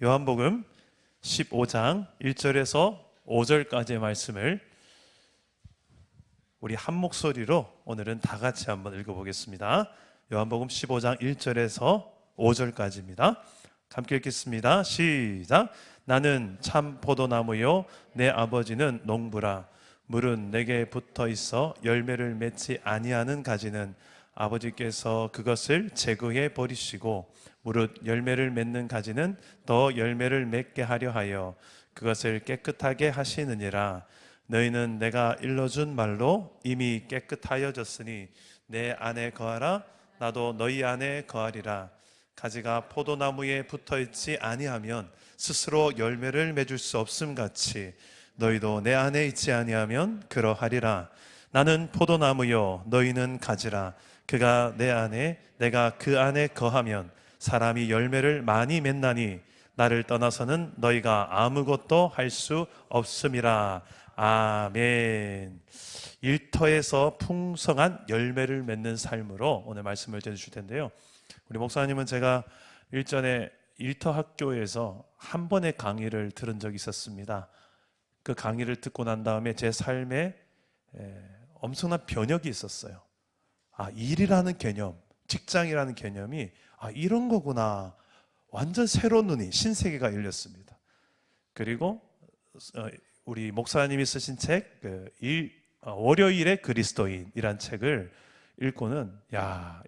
요한복음 15장 1절에서 5절까지의 말씀을 우리 한 목소리로 오늘은 다 같이 한번 읽어보겠습니다. 요한복음 15장 1절에서 5절까지입니다. 함께 읽겠습니다. 시작. 나는 참 포도나무요 내 아버지는 농부라. 물은 내게 붙어 있어 열매를 맺지 아니하는 가지는 아버지께서 그것을 제거해 버리시고 무릇 열매를 맺는 가지는 더 열매를 맺게 하려 하여 그것을 깨끗하게 하시느니라. 너희는 내가 일러준 말로 이미 깨끗하여졌으니 내 안에 거하라. 나도 너희 안에 거하리라. 가지가 포도나무에 붙어있지 아니하면 스스로 열매를 맺을 수 없음 같이 너희도 내 안에 있지 아니하면 그러하리라. 나는 포도나무요 너희는 가지라. 그가 내 안에 내가 그 안에 거하면 사람이 열매를 많이 맺나니 나를 떠나서는 너희가 아무것도 할 수 없음이라. 아멘. 일터에서 풍성한 열매를 맺는 삶으로 오늘 말씀을 전해주실 텐데요, 우리 목사님은 제가 일전에 일터 학교에서 한 번의 강의를 들은 적이 있었습니다. 그 강의를 듣고 난 다음에 제 삶에 엄청난 변혁이 있었어요. 일이라는 개념, 직장이라는 개념이 이런 거구나. 완전 새로운 눈이, 신세계가 열렸습니다. 그리고 우리 목사님이 쓰신 책, 월요일의 그리스도인이란 책을 읽고는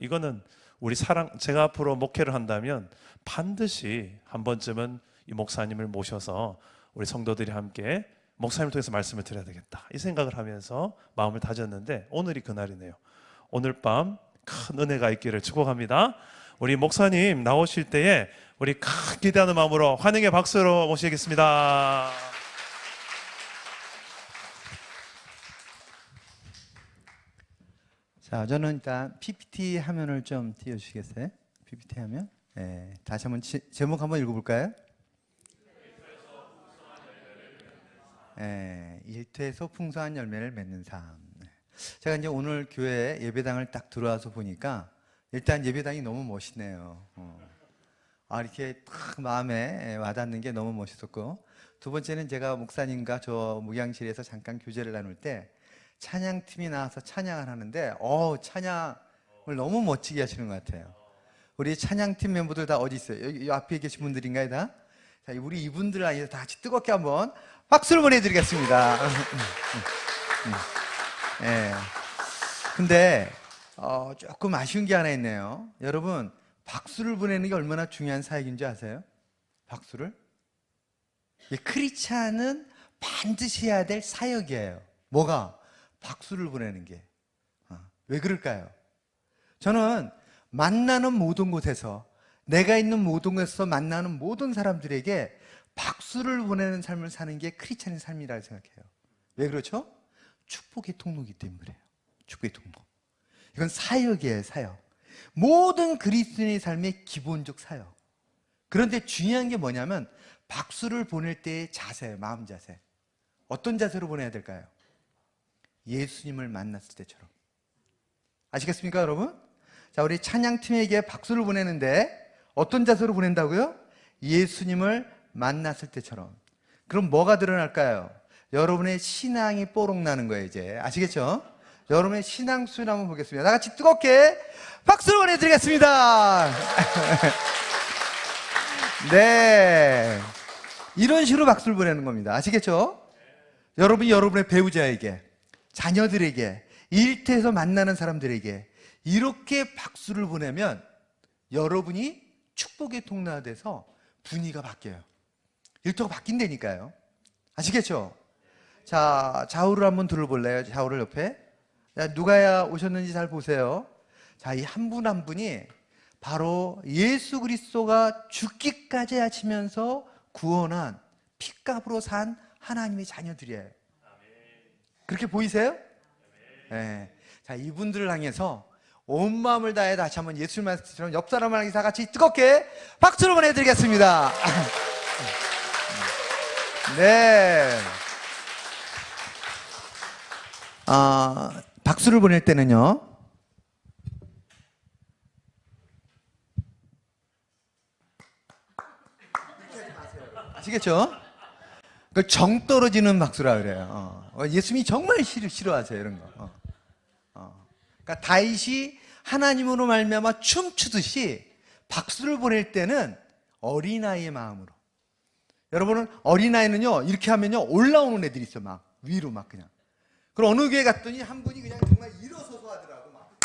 이거는 우리 제가 앞으로 목회를 한다면 반드시 한 번쯤은 이 목사님을 모셔서 우리 성도들이 함께 목사님을 통해서 말씀을 드려야 되겠다, 이 생각을 하면서 마음을 다졌는데 오늘이 그날이네요. 오늘 밤 큰 은혜가 있기를 축복합니다. 우리 목사님 나오실 때에 우리 큰 기대하는 마음으로 환영의 박수로 모시겠습니다. 자, 저는 일단 PPT 화면을 좀 띄워주시겠어요? PPT 화면. 다시 한번 제목 한번 읽어볼까요? 일터에서 풍성한 열매를 맺는 삶. 제가 이제 오늘 교회 예배당을 딱 들어와서 보니까 일단 예배당이 너무 멋있네요. 이렇게 딱 마음에 와닿는 게 너무 멋있었고, 두 번째는 제가 목사님과 저 목양실에서 잠깐 교제를 나눌 때 찬양팀이 나와서 찬양을 하는데 찬양을 너무 멋지게 하시는 것 같아요. 우리 찬양팀 멤버들 다 어디 있어요? 여기 앞에 계신 분들인가요 다? 자, 우리 이분들 아니라 다 같이 뜨겁게 한번 박수를 보내드리겠습니다. 근데 조금 아쉬운 게 하나 있네요. 여러분, 박수를 보내는 게 얼마나 중요한 사역인지 아세요? 박수를? 크리스찬은 반드시 해야 될 사역이에요. 뭐가? 박수를 보내는 게. 왜 그럴까요? 저는 만나는 모든 곳에서, 내가 있는 모든 곳에서 만나는 모든 사람들에게 박수를 보내는 삶을 사는 게 크리스찬의 삶이라고 생각해요. 왜 그렇죠? 축복의 통로이기 때문에 그래요. 축복의 통로. 이건 사역이에요, 사역. 모든 그리스도인의 삶의 기본적 사역. 그런데 중요한 게 뭐냐면 박수를 보낼 때의 자세예요. 마음 자세. 어떤 자세로 보내야 될까요? 예수님을 만났을 때처럼. 아시겠습니까, 여러분? 자, 우리 찬양팀에게 박수를 보내는데 어떤 자세로 보낸다고요? 예수님을 만났을 때처럼. 그럼 뭐가 드러날까요? 여러분의 신앙이 뽀록 나는 거예요, 이제. 아시겠죠? 여러분의 신앙 수준 한번 보겠습니다. 다 같이 뜨겁게 박수를 보내드리겠습니다. 네. 이런 식으로 박수를 보내는 겁니다. 아시겠죠? 여러분이 여러분의 배우자에게, 자녀들에게, 일터에서 만나는 사람들에게 이렇게 박수를 보내면 여러분이 축복의 통로가 돼서 분위기가 바뀌어요. 일터가 바뀐다니까요. 아시겠죠? 자, 좌우를 한번 둘러볼래요? 좌우를 옆에. 누가 오셨는지 잘 보세요. 자, 이 한 분 한 분이 바로 예수 그리스도가 죽기까지 하시면서 구원한 핏값으로 산 하나님의 자녀들이에요. 그렇게 보이세요? 네. 자, 이분들을 향해서 온 마음을 다해 다시 한번 예수님 말씀처럼 옆 사람을 향해서 다 같이 뜨겁게 박수를 보내드리겠습니다. 네. 박수를 보낼 때는요, 아시겠죠? 그 정 떨어지는 박수라 그래요. 예수님이 정말 싫어하세요, 이런 거. 그러니까 다윗이 하나님으로 말미암아 춤추듯이 박수를 보낼 때는 어린아이의 마음으로. 여러분은 어린아이는요, 이렇게 하면요, 올라오는 애들이 있어, 막. 위로 막 그냥. 그럼 어느 교회 갔더니 한 분이 그냥 정말 일어서서 하더라고, 막.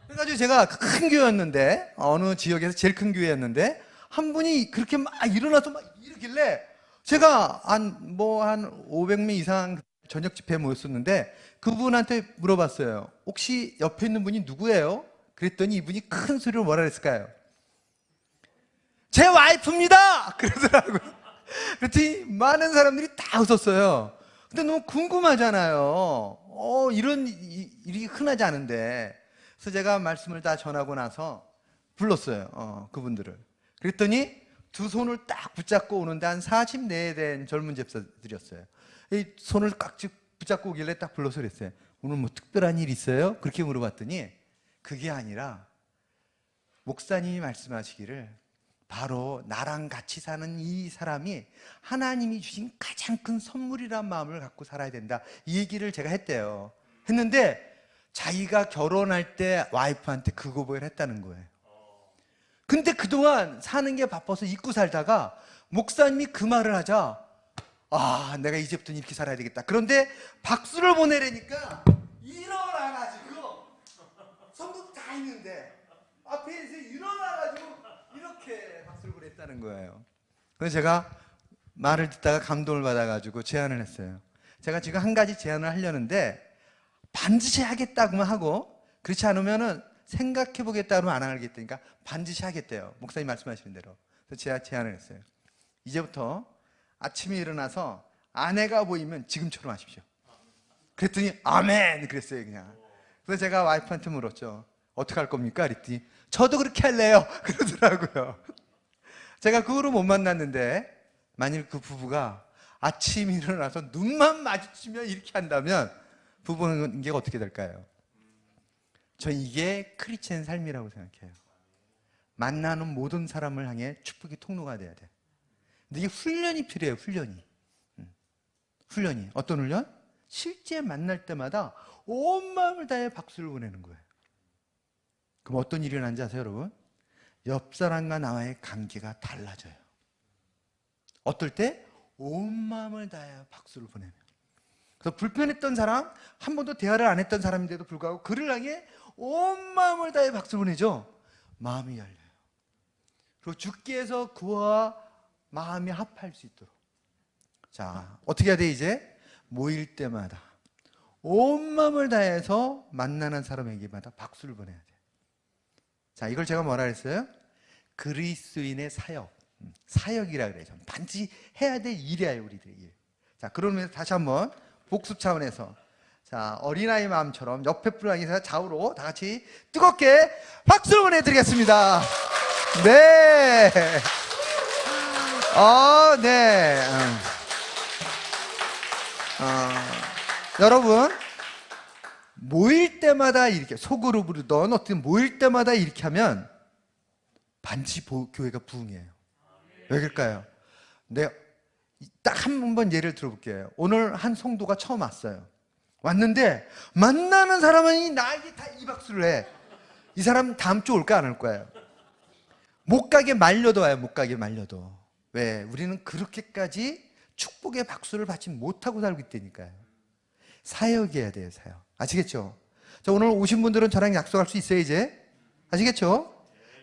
그래가지고 제가 큰 교회였는데, 어느 지역에서 제일 큰 교회였는데, 한 분이 그렇게 막 일어나서 막 이러길래, 제가 한 500명 이상 저녁 집회에 모였었는데, 그분한테 물어봤어요. 혹시 옆에 있는 분이 누구예요? 그랬더니 이분이 큰 소리로 뭐라 그랬을까요? 제 와이프입니다! 그러더라고요. 그랬더니 많은 사람들이 다 웃었어요. 근데 너무 궁금하잖아요. 이런 일이 흔하지 않은데. 그래서 제가 말씀을 다 전하고 나서 불렀어요. 그분들을. 그랬더니 두 손을 딱 붙잡고 오는데 한 44에 된 젊은 집사들이었어요. 이 손을 꽉 붙잡고 오길래 딱 불러서 그랬어요. 오늘 뭐 특별한 일 있어요? 그렇게 물어봤더니 그게 아니라 목사님이 말씀하시기를 바로 나랑 같이 사는 이 사람이 하나님이 주신 가장 큰 선물이란 마음을 갖고 살아야 된다. 이 얘기를 제가 했대요. 했는데 자기가 결혼할 때 와이프한테 그 고백을 했다는 거예요. 근데 그동안 사는 게 바빠서 잊고 살다가 목사님이 그 말을 하자 내가 이제부터는 이렇게 살아야 되겠다. 그런데 박수를 보내려니까 일어나가지고 성도 다 있는데 앞에서 일어나가지고 이렇게 박수를 보냈다는 거예요. 그래서 제가 말을 듣다가 감동을 받아가지고 제안을 했어요. 제가 지금 한 가지 제안을 하려는데 반드시 하겠다고만 하고 그렇지 않으면은 생각해 보겠다 그러면 안 하겠다니까 반드시 하겠대요. 목사님 말씀하시는 대로. 그래서 제가 제안을 했어요. 이제부터 아침에 일어나서 아내가 보이면 지금처럼 하십시오. 그랬더니 아멘 그랬어요 그냥. 그래서 제가 와이프한테 물었죠. 어떻게 할 겁니까? 그랬더니 저도 그렇게 할래요 그러더라고요. 제가 그 후로 못 만났는데 만일 그 부부가 아침에 일어나서 눈만 마주치면 이렇게 한다면 부부는 게 어떻게 될까요? 저 이게 크리스찬 삶이라고 생각해요. 만나는 모든 사람을 향해 축복의 통로가 돼야 돼. 근데 이게 훈련이 필요해요. 훈련이 어떤 훈련? 실제 만날 때마다 온 마음을 다해 박수를 보내는 거예요. 그럼 어떤 일이 일어난지 아세요 여러분? 옆 사람과 나와의 관계가 달라져요. 어떨 때? 온 마음을 다해 박수를 보내면. 그래서 불편했던 사람, 한 번도 대화를 안 했던 사람인데도 불구하고 그를 향해 온 마음을 다해 박수를 보내죠. 마음이 열려요. 그리고 주께서 그와 마음이 합할 수 있도록. 자, 어떻게 해야 돼 이제? 모일 때마다 온 마음을 다해서 만나는 사람에게마다 박수를 보내야 돼. 자, 이걸 제가 뭐라 그랬어요? 그리스도인의 사역. 사역이라 그래요. 반드시 해야 될 일이에요, 우리들의 일. 자, 그러면 다시 한번 복습 차원에서 자, 어린아이 마음처럼 옆에 분을 향해서 좌우로 다 같이 뜨겁게 박수를 보내드리겠습니다. 네. 네. 여러분, 모일 때마다 이렇게 소그룹으로든 어떻게 모일 때마다 이렇게 하면 반드시 교회가 부흥해요. 왜 그럴까요? 네, 딱 한 번 예를 들어볼게요. 오늘 한 성도가 처음 왔어요. 왔는데 만나는 사람은 나에게 다 이 박수를 해. 이 사람 다음 주 올까 안 올 거예요? 못 가게 말려도 와요. 못 가게 말려도. 왜? 우리는 그렇게까지 축복의 박수를 받지 못하고 살고 있다니까요. 사역해야 돼요. 사역. 아시겠죠? 자, 오늘 오신 분들은 저랑 약속할 수 있어요 이제? 아시겠죠?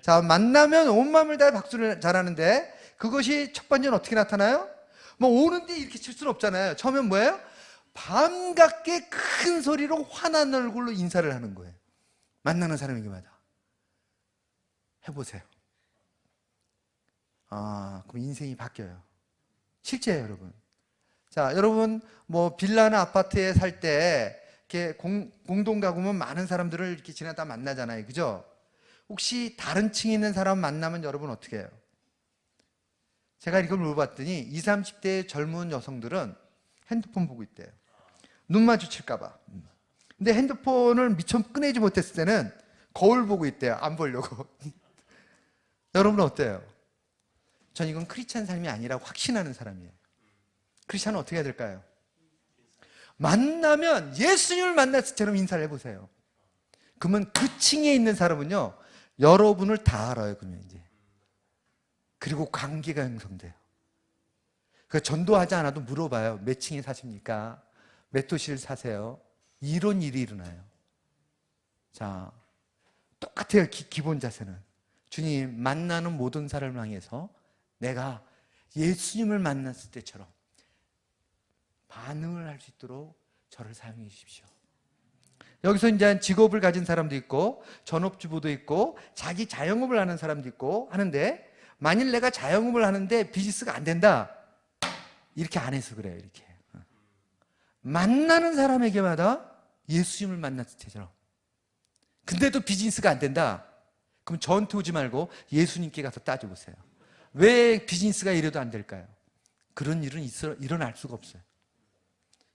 자, 만나면 온 마음을 다해 박수를 잘하는데 그것이 첫 번째는 어떻게 나타나요? 뭐 오는데 이렇게 칠 수는 없잖아요. 처음엔 뭐예요? 반갑게 큰 소리로 환한 얼굴로 인사를 하는 거예요. 만나는 사람에게마다. 해보세요. 그럼 인생이 바뀌어요. 실제예요, 여러분. 자, 여러분, 뭐, 빌라나 아파트에 살 때, 이렇게 공동 가구면 많은 사람들을 이렇게 지나다 만나잖아요. 그죠? 혹시 다른 층에 있는 사람 만나면 여러분 어떻게 해요? 제가 이걸 물어봤더니 20, 30대 젊은 여성들은 핸드폰 보고 있대요. 눈 마주칠까봐. 근데 핸드폰을 미처 꺼내지 못했을 때는 거울 보고 있대요. 안 보려고. 여러분은 어때요? 전 이건 크리스찬 삶이 아니라고 확신하는 사람이에요. 크리스찬은 어떻게 해야 될까요? 만나면 예수님을 만났을 때처럼 인사를 해보세요. 그러면 그 층에 있는 사람은요, 여러분을 다 알아요. 그러면 이제. 그리고 관계가 형성돼요. 그 전도하지 않아도 물어봐요. 몇 층에 사십니까? 몇 도시를 사세요? 이런 일이 일어나요. 자, 똑같아요. 기본 자세는. 주님, 만나는 모든 사람을 향해서 내가 예수님을 만났을 때처럼 반응을 할 수 있도록 저를 사용해 주십시오. 여기서 이제 직업을 가진 사람도 있고 전업주부도 있고 자기 자영업을 하는 사람도 있고 하는데, 만일 내가 자영업을 하는데 비즈니스가 안 된다, 이렇게 안 해서 그래요. 이렇게 만나는 사람에게마다 예수님을 만났을 때처럼. 근데도 비즈니스가 안 된다, 그럼 저한테 오지 말고 예수님께 가서 따져보세요. 왜 비즈니스가 이래도 안 될까요? 그런 일은 일어날 수가 없어요.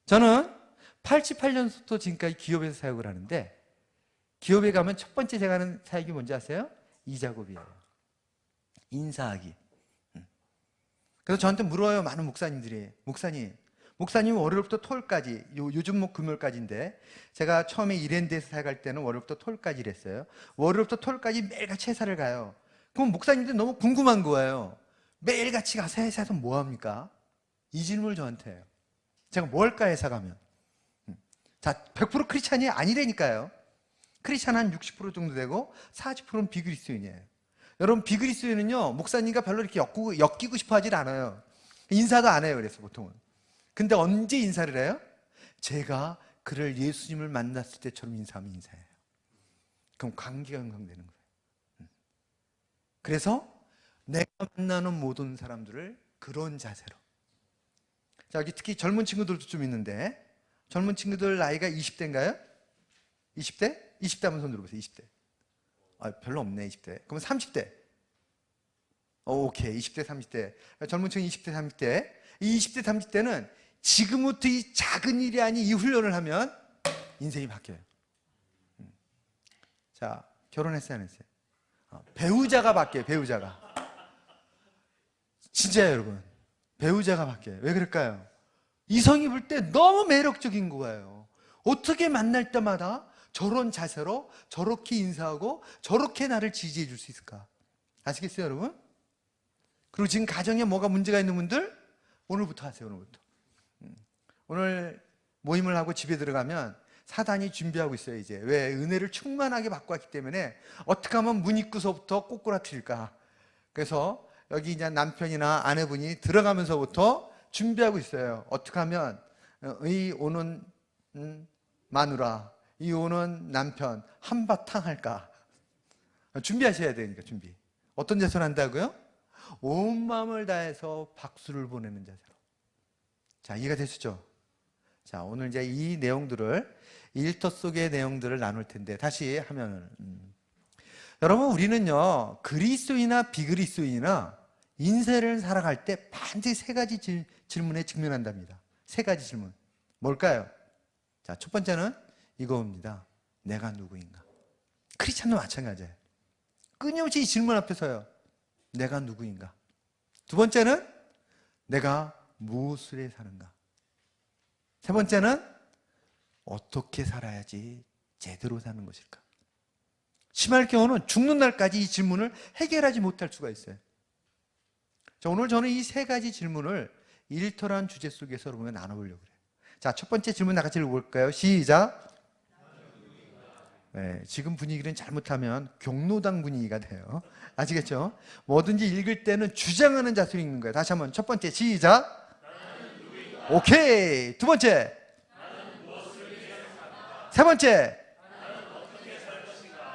저는 88년부터 지금까지 기업에서 사역을 하는데, 기업에 가면 첫 번째 제가 하는 사역이 뭔지 아세요? 이 작업이에요. 인사하기. 그래서 저한테 물어요. 많은 목사님들이. 목사님 월요일부터 토요일까지, 요즘 뭐 금요일까지인데, 제가 처음에 이랜드에서 사역할 때는 월요일부터 토요일까지 일했어요. 월요일부터 토요일까지 매일같이 회사를 가요. 그럼 목사님들이 너무 궁금한 거예요. 매일같이 가서 회사에서 뭐 합니까? 이 질문을 저한테 해요. 제가 뭐 할까, 회사 가면? 자, 100% 크리스찬이 아니라니까요. 크리스찬 한 60% 정도 되고 40%는 비그리스도인이에요. 여러분, 비그리스도인은요, 목사님과 별로 이렇게 엮이고 싶어 하질 않아요. 인사도 안 해요. 그래서 보통은. 근데 언제 인사를 해요? 제가 그를 예수님을 만났을 때처럼 인사하면 인사해요. 그럼 관계가 형성되는 거예요. 그래서 내가 만나는 모든 사람들을 그런 자세로. 자, 여기 특히 젊은 친구들도 좀 있는데, 젊은 친구들 나이가 20대인가요? 20대? 20대 한번 손 들어보세요. 20대. 아, 별로 없네, 20대. 그러면 30대. 오케이. 20대, 30대. 젊은 층 20대, 30대. 이 20대, 30대는 지금부터 이 작은 일이 아닌 이 훈련을 하면 인생이 바뀌어요. 자, 결혼했어요, 안 했어요? 배우자가 바뀌어요, 배우자가. 진짜요, 여러분. 배우자가 바뀌어요. 왜 그럴까요? 이성이 볼 때 너무 매력적인 거예요. 어떻게 만날 때마다 저런 자세로 저렇게 인사하고 저렇게 나를 지지해 줄 수 있을까? 아시겠어요, 여러분? 그리고 지금 가정에 뭐가 문제가 있는 분들, 오늘부터 하세요, 오늘부터. 오늘 모임을 하고 집에 들어가면 사단이 준비하고 있어요, 이제. 왜? 은혜를 충만하게 받고 왔기 때문에 어떻게 하면 문 입구서부터 꼬꾸라뜨릴까? 그래서 여기 이제 남편이나 아내분이 들어가면서부터 준비하고 있어요. 어떻게 하면 이 오는 마누라, 이 오는 남편 한바탕 할까? 준비하셔야 되니까, 준비. 어떤 자세로 한다고요? 온 마음을 다해서 박수를 보내는 자세로. 자, 이해가 되시죠? 자, 오늘 이제 이 내용들을, 일터 속의 내용들을 나눌 텐데, 다시 하면, 여러분, 우리는요, 그리스도인이나 비그리스도인이나 인생을 살아갈 때 반드시 세 가지 질문에 직면한답니다. 세 가지 질문. 뭘까요? 자, 첫 번째는 이거입니다. 내가 누구인가? 크리스찬도 마찬가지예요. 끊임없이 이 질문 앞에 서요. 내가 누구인가? 두 번째는 내가 무엇을 해 사는가? 세 번째는 어떻게 살아야지 제대로 사는 것일까? 심할 경우는 죽는 날까지 이 질문을 해결하지 못할 수가 있어요. 자, 오늘 저는 이 세 가지 질문을 일터란 주제 속에서 여러분과 나눠보려고 그래요. 자, 첫 번째 질문 다 같이 읽어볼까요? 시작. 네, 지금 분위기는 잘못하면 경로당 분위기가 돼요. 아시겠죠? 뭐든지 읽을 때는 주장하는 자세로 읽는 거예요. 다시 한번 첫 번째 시작. 오케이. 두 번째. 세 번째.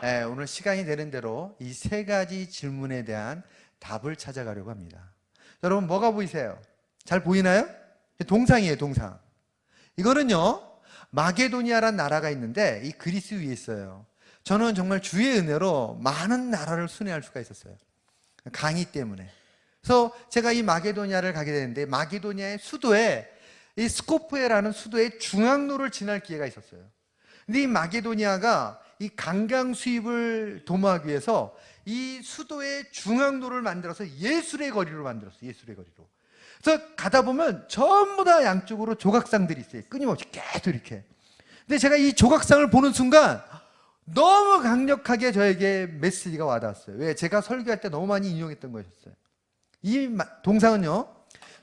네, 오늘 시간이 되는 대로 이 세 가지 질문에 대한 답을 찾아가려고 합니다. 여러분, 뭐가 보이세요? 잘 보이나요? 동상이에요, 동상. 이거는요, 마게도니아라는 나라가 있는데 이 그리스 위에 있어요. 저는 정말 주의 은혜로 많은 나라를 순회할 수가 있었어요. 강의 때문에. 그래서 제가 이 마게도니아를 가게 되는데, 마게도니아의 수도에, 이 스코프에라는 수도의 중앙로를 지날 기회가 있었어요. 근데 이 마게도니아가 이 관광 수입을 도모하기 위해서 이 수도의 중앙로를 만들어서 예술의 거리로 만들었어요. 예술의 거리로. 그래서 가다 보면 전부 다 양쪽으로 조각상들이 있어요. 끊임없이 계속 이렇게. 근데 제가 이 조각상을 보는 순간 너무 강력하게 저에게 메시지가 와닿았어요. 왜? 제가 설교할 때 너무 많이 인용했던 것이었어요. 이 동상은요,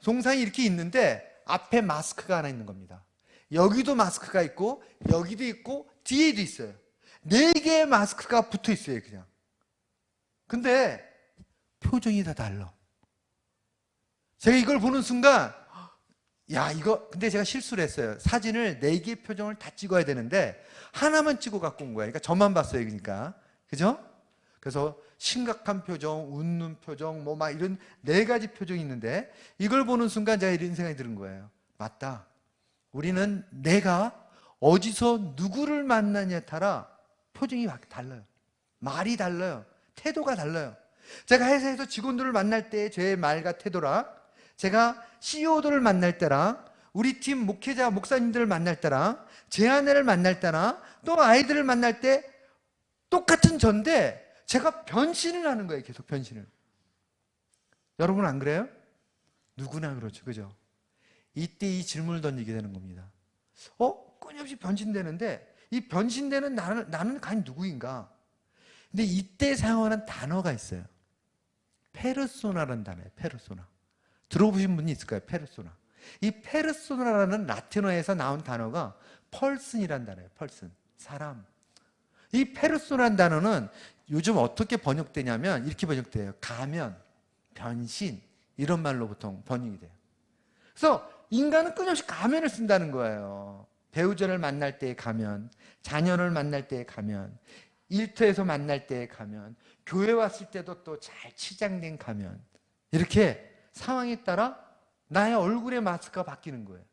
동상이 이렇게 있는데 앞에 마스크가 하나 있는 겁니다. 여기도 마스크가 있고 여기도 있고 뒤에도 있어요. 4개의 마스크가 붙어 있어요, 그냥. 근데 표정이 다 달라. 제가 이걸 보는 순간 야, 이거 근데 제가 실수를 했어요. 사진을 4개의 표정을 다 찍어야 되는데 하나만 찍어 갖고 온 거예요. 그러니까 저만 봤어요. 그러니까. 그죠? 그래서 심각한 표정, 웃는 표정, 뭐 막 이런 4가지 표정이 있는데 이걸 보는 순간 제가 이런 생각이 드는 거예요. 맞다. 우리는 내가 어디서 누구를 만나냐에 따라 표정이 달라요. 말이 달라요. 태도가 달라요. 제가 회사에서 직원들을 만날 때 제 말과 태도랑 제가 CEO들을 만날 때랑 우리 팀 목회자, 목사님들을 만날 때랑 제 아내를 만날 때랑 또 아이들을 만날 때 똑같은 전데 제가 변신을 하는 거예요. 계속 변신을. 여러분 안 그래요? 누구나 그렇죠. 그죠? 이때 이 질문을 던지게 되는 겁니다. 끊임없이 변신되는데 이 변신되는 나는 과연 누구인가? 근데 이때 사용하는 단어가 있어요. 페르소나라는 단어예요. 페르소나. 들어보신 분이 있을까요? 페르소나. 이 페르소나라는 라틴어에서 나온 단어가 펄슨이라는 단어예요. 펄슨. 사람. 이 페르소나라는 단어는 요즘 어떻게 번역되냐면 이렇게 번역돼요. 가면, 변신 이런 말로 보통 번역이 돼요. 그래서 인간은 끊임없이 가면을 쓴다는 거예요. 배우자를 만날 때의 가면, 자녀를 만날 때의 가면, 일터에서 만날 때의 가면, 교회 왔을 때도 또 잘 치장된 가면, 이렇게 상황에 따라 나의 얼굴의 마스크가 바뀌는 거예요.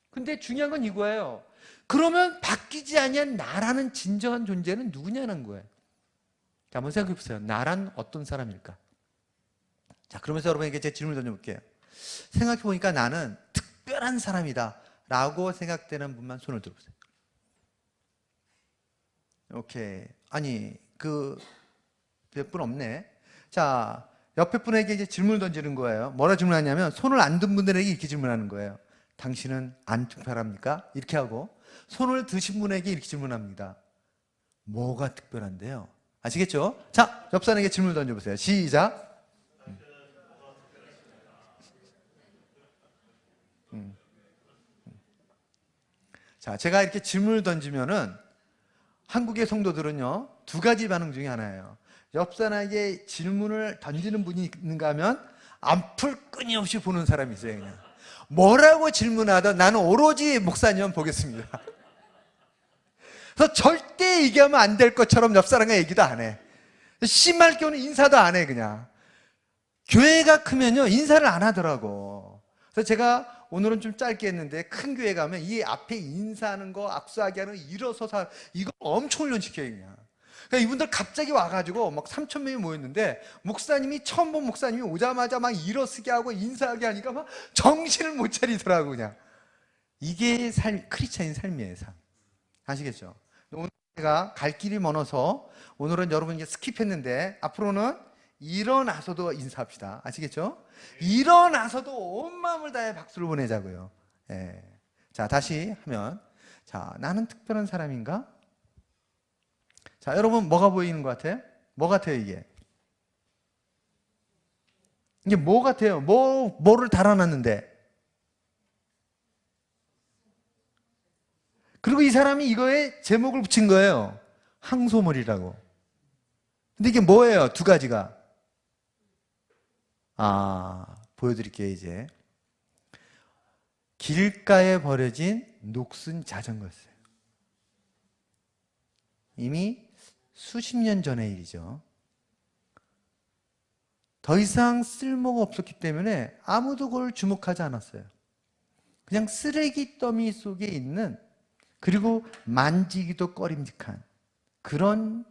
근데 중요한 건 이거예요. 그러면 바뀌지 아니한 나라는 진정한 존재는 누구냐는 거예요. 자, 한번 생각해 보세요. 나란 어떤 사람일까? 자, 그러면서 여러분에게 제 질문을 던져볼게요. 생각해 보니까 나는 특별한 사람이다 라고 생각되는 분만 손을 들어보세요. 오케이. 아니, 몇 분 없네. 자, 옆에 분에게 이제 질문을 던지는 거예요. 뭐라 질문하냐면, 손을 안 든 분들에게 이렇게 질문하는 거예요. 당신은 안 특별합니까? 이렇게 하고, 손을 드신 분에게 이렇게 질문합니다. 뭐가 특별한데요? 아시겠죠? 자, 옆 사람에게 질문을 던져보세요. 시작. 자, 제가 이렇게 질문을 던지면은 한국의 성도들은요, 2가지 반응 중에 하나예요. 옆 사람에게 질문을 던지는 분이 있는가 하면 앞을 끊임없이 보는 사람이 있어요. 그냥 뭐라고 질문하든 나는 오로지 목사님만 보겠습니다. 그래서 절대 얘기하면 안 될 것처럼 옆 사람과 얘기도 안 해. 심할 경우는 인사도 안 해. 그냥 교회가 크면요 인사를 안 하더라고. 그래서 제가 오늘은 좀 짧게 했는데, 큰 교회 가면 이 앞에 인사하는 거, 악수하게 하는 거, 일어서서 이거 엄청 훈련시켜요. 그냥. 그러니까 이분들 갑자기 와가지고 막 3,000명이 모였는데, 목사님이 처음 본 목사님이 오자마자 막 일어서게 하고 인사하게 하니까 막 정신을 못 차리더라고. 그냥 이게 크리스찬인 삶이에요. 삶. 아시겠죠? 오늘 제가 갈 길이 멀어서 오늘은 여러분께 스킵했는데, 앞으로는 일어나서도 인사합시다. 아시겠죠? 일어나서도 온 마음을 다해 박수를 보내자고요. 예. 자, 다시 하면, 자, 나는 특별한 사람인가? 자, 여러분 뭐가 보이는 것 같아요? 뭐 같아요, 이게? 이게 뭐 같아요? 뭐를 달아놨는데? 그리고 이 사람이 이거에 제목을 붙인 거예요. 항소물이라고. 근데 이게 뭐예요? 2가지가. 보여드릴게요, 이제. 길가에 버려진 녹슨 자전거였어요. 이미 수십 년 전의 일이죠. 더 이상 쓸모가 없었기 때문에 아무도 그걸 주목하지 않았어요. 그냥 쓰레기 더미 속에 있는, 그리고 만지기도 꺼림직한 그런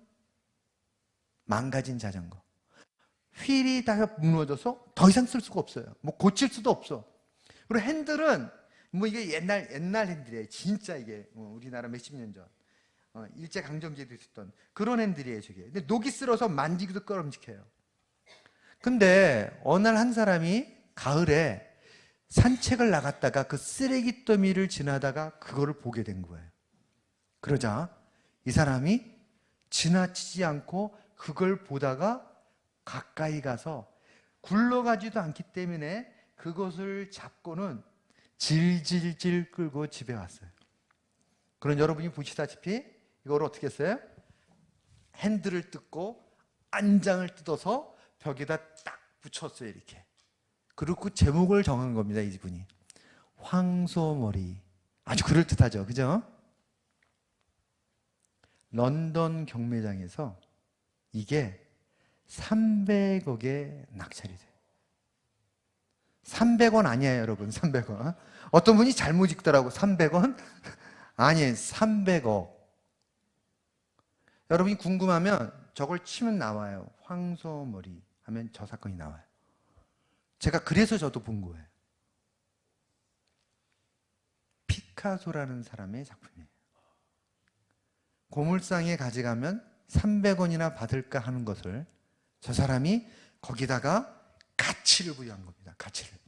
망가진 자전거. 휠이 다 무너져서 더 이상 쓸 수가 없어요. 뭐 고칠 수도 없어. 그리고 핸들은 뭐 이게 옛날 핸들이에요. 진짜 이게 우리나라 몇십 년 전. 일제강점기에도 있었던 그런 앤들이에요, 저게. 근데 녹이 쓸어서 만지기도 꺼름직해요. 근데 어느 날 한 사람이 가을에 산책을 나갔다가 그 쓰레기 더미를 지나다가 그거를 보게 된 거예요. 그러자 이 사람이 지나치지 않고 그걸 보다가 가까이 가서 굴러가지도 않기 때문에 그것을 잡고는 질질질 끌고 집에 왔어요. 그럼 여러분이 보시다시피 이걸 어떻게 했어요? 핸들을 뜯고 안장을 뜯어서 벽에다 딱 붙였어요, 이렇게. 그리고 제목을 정한 겁니다, 이분이. 황소머리. 아주 그럴듯하죠, 그죠? 런던 경매장에서 이게 300억에 낙찰이 돼요. 300원 아니에요, 여러분. 300원. 어떤 분이 잘못 읽더라고. 300원? 아니에요. 300억. 여러분이 궁금하면 저걸 치면 나와요. 황소머리 하면 저 사건이 나와요. 제가 그래서 저도 본 거예요. 피카소라는 사람의 작품이에요. 고물상에 가져가면 300원이나 받을까 하는 것을 저 사람이 거기다가 가치를 부여한 겁니다. 가치를.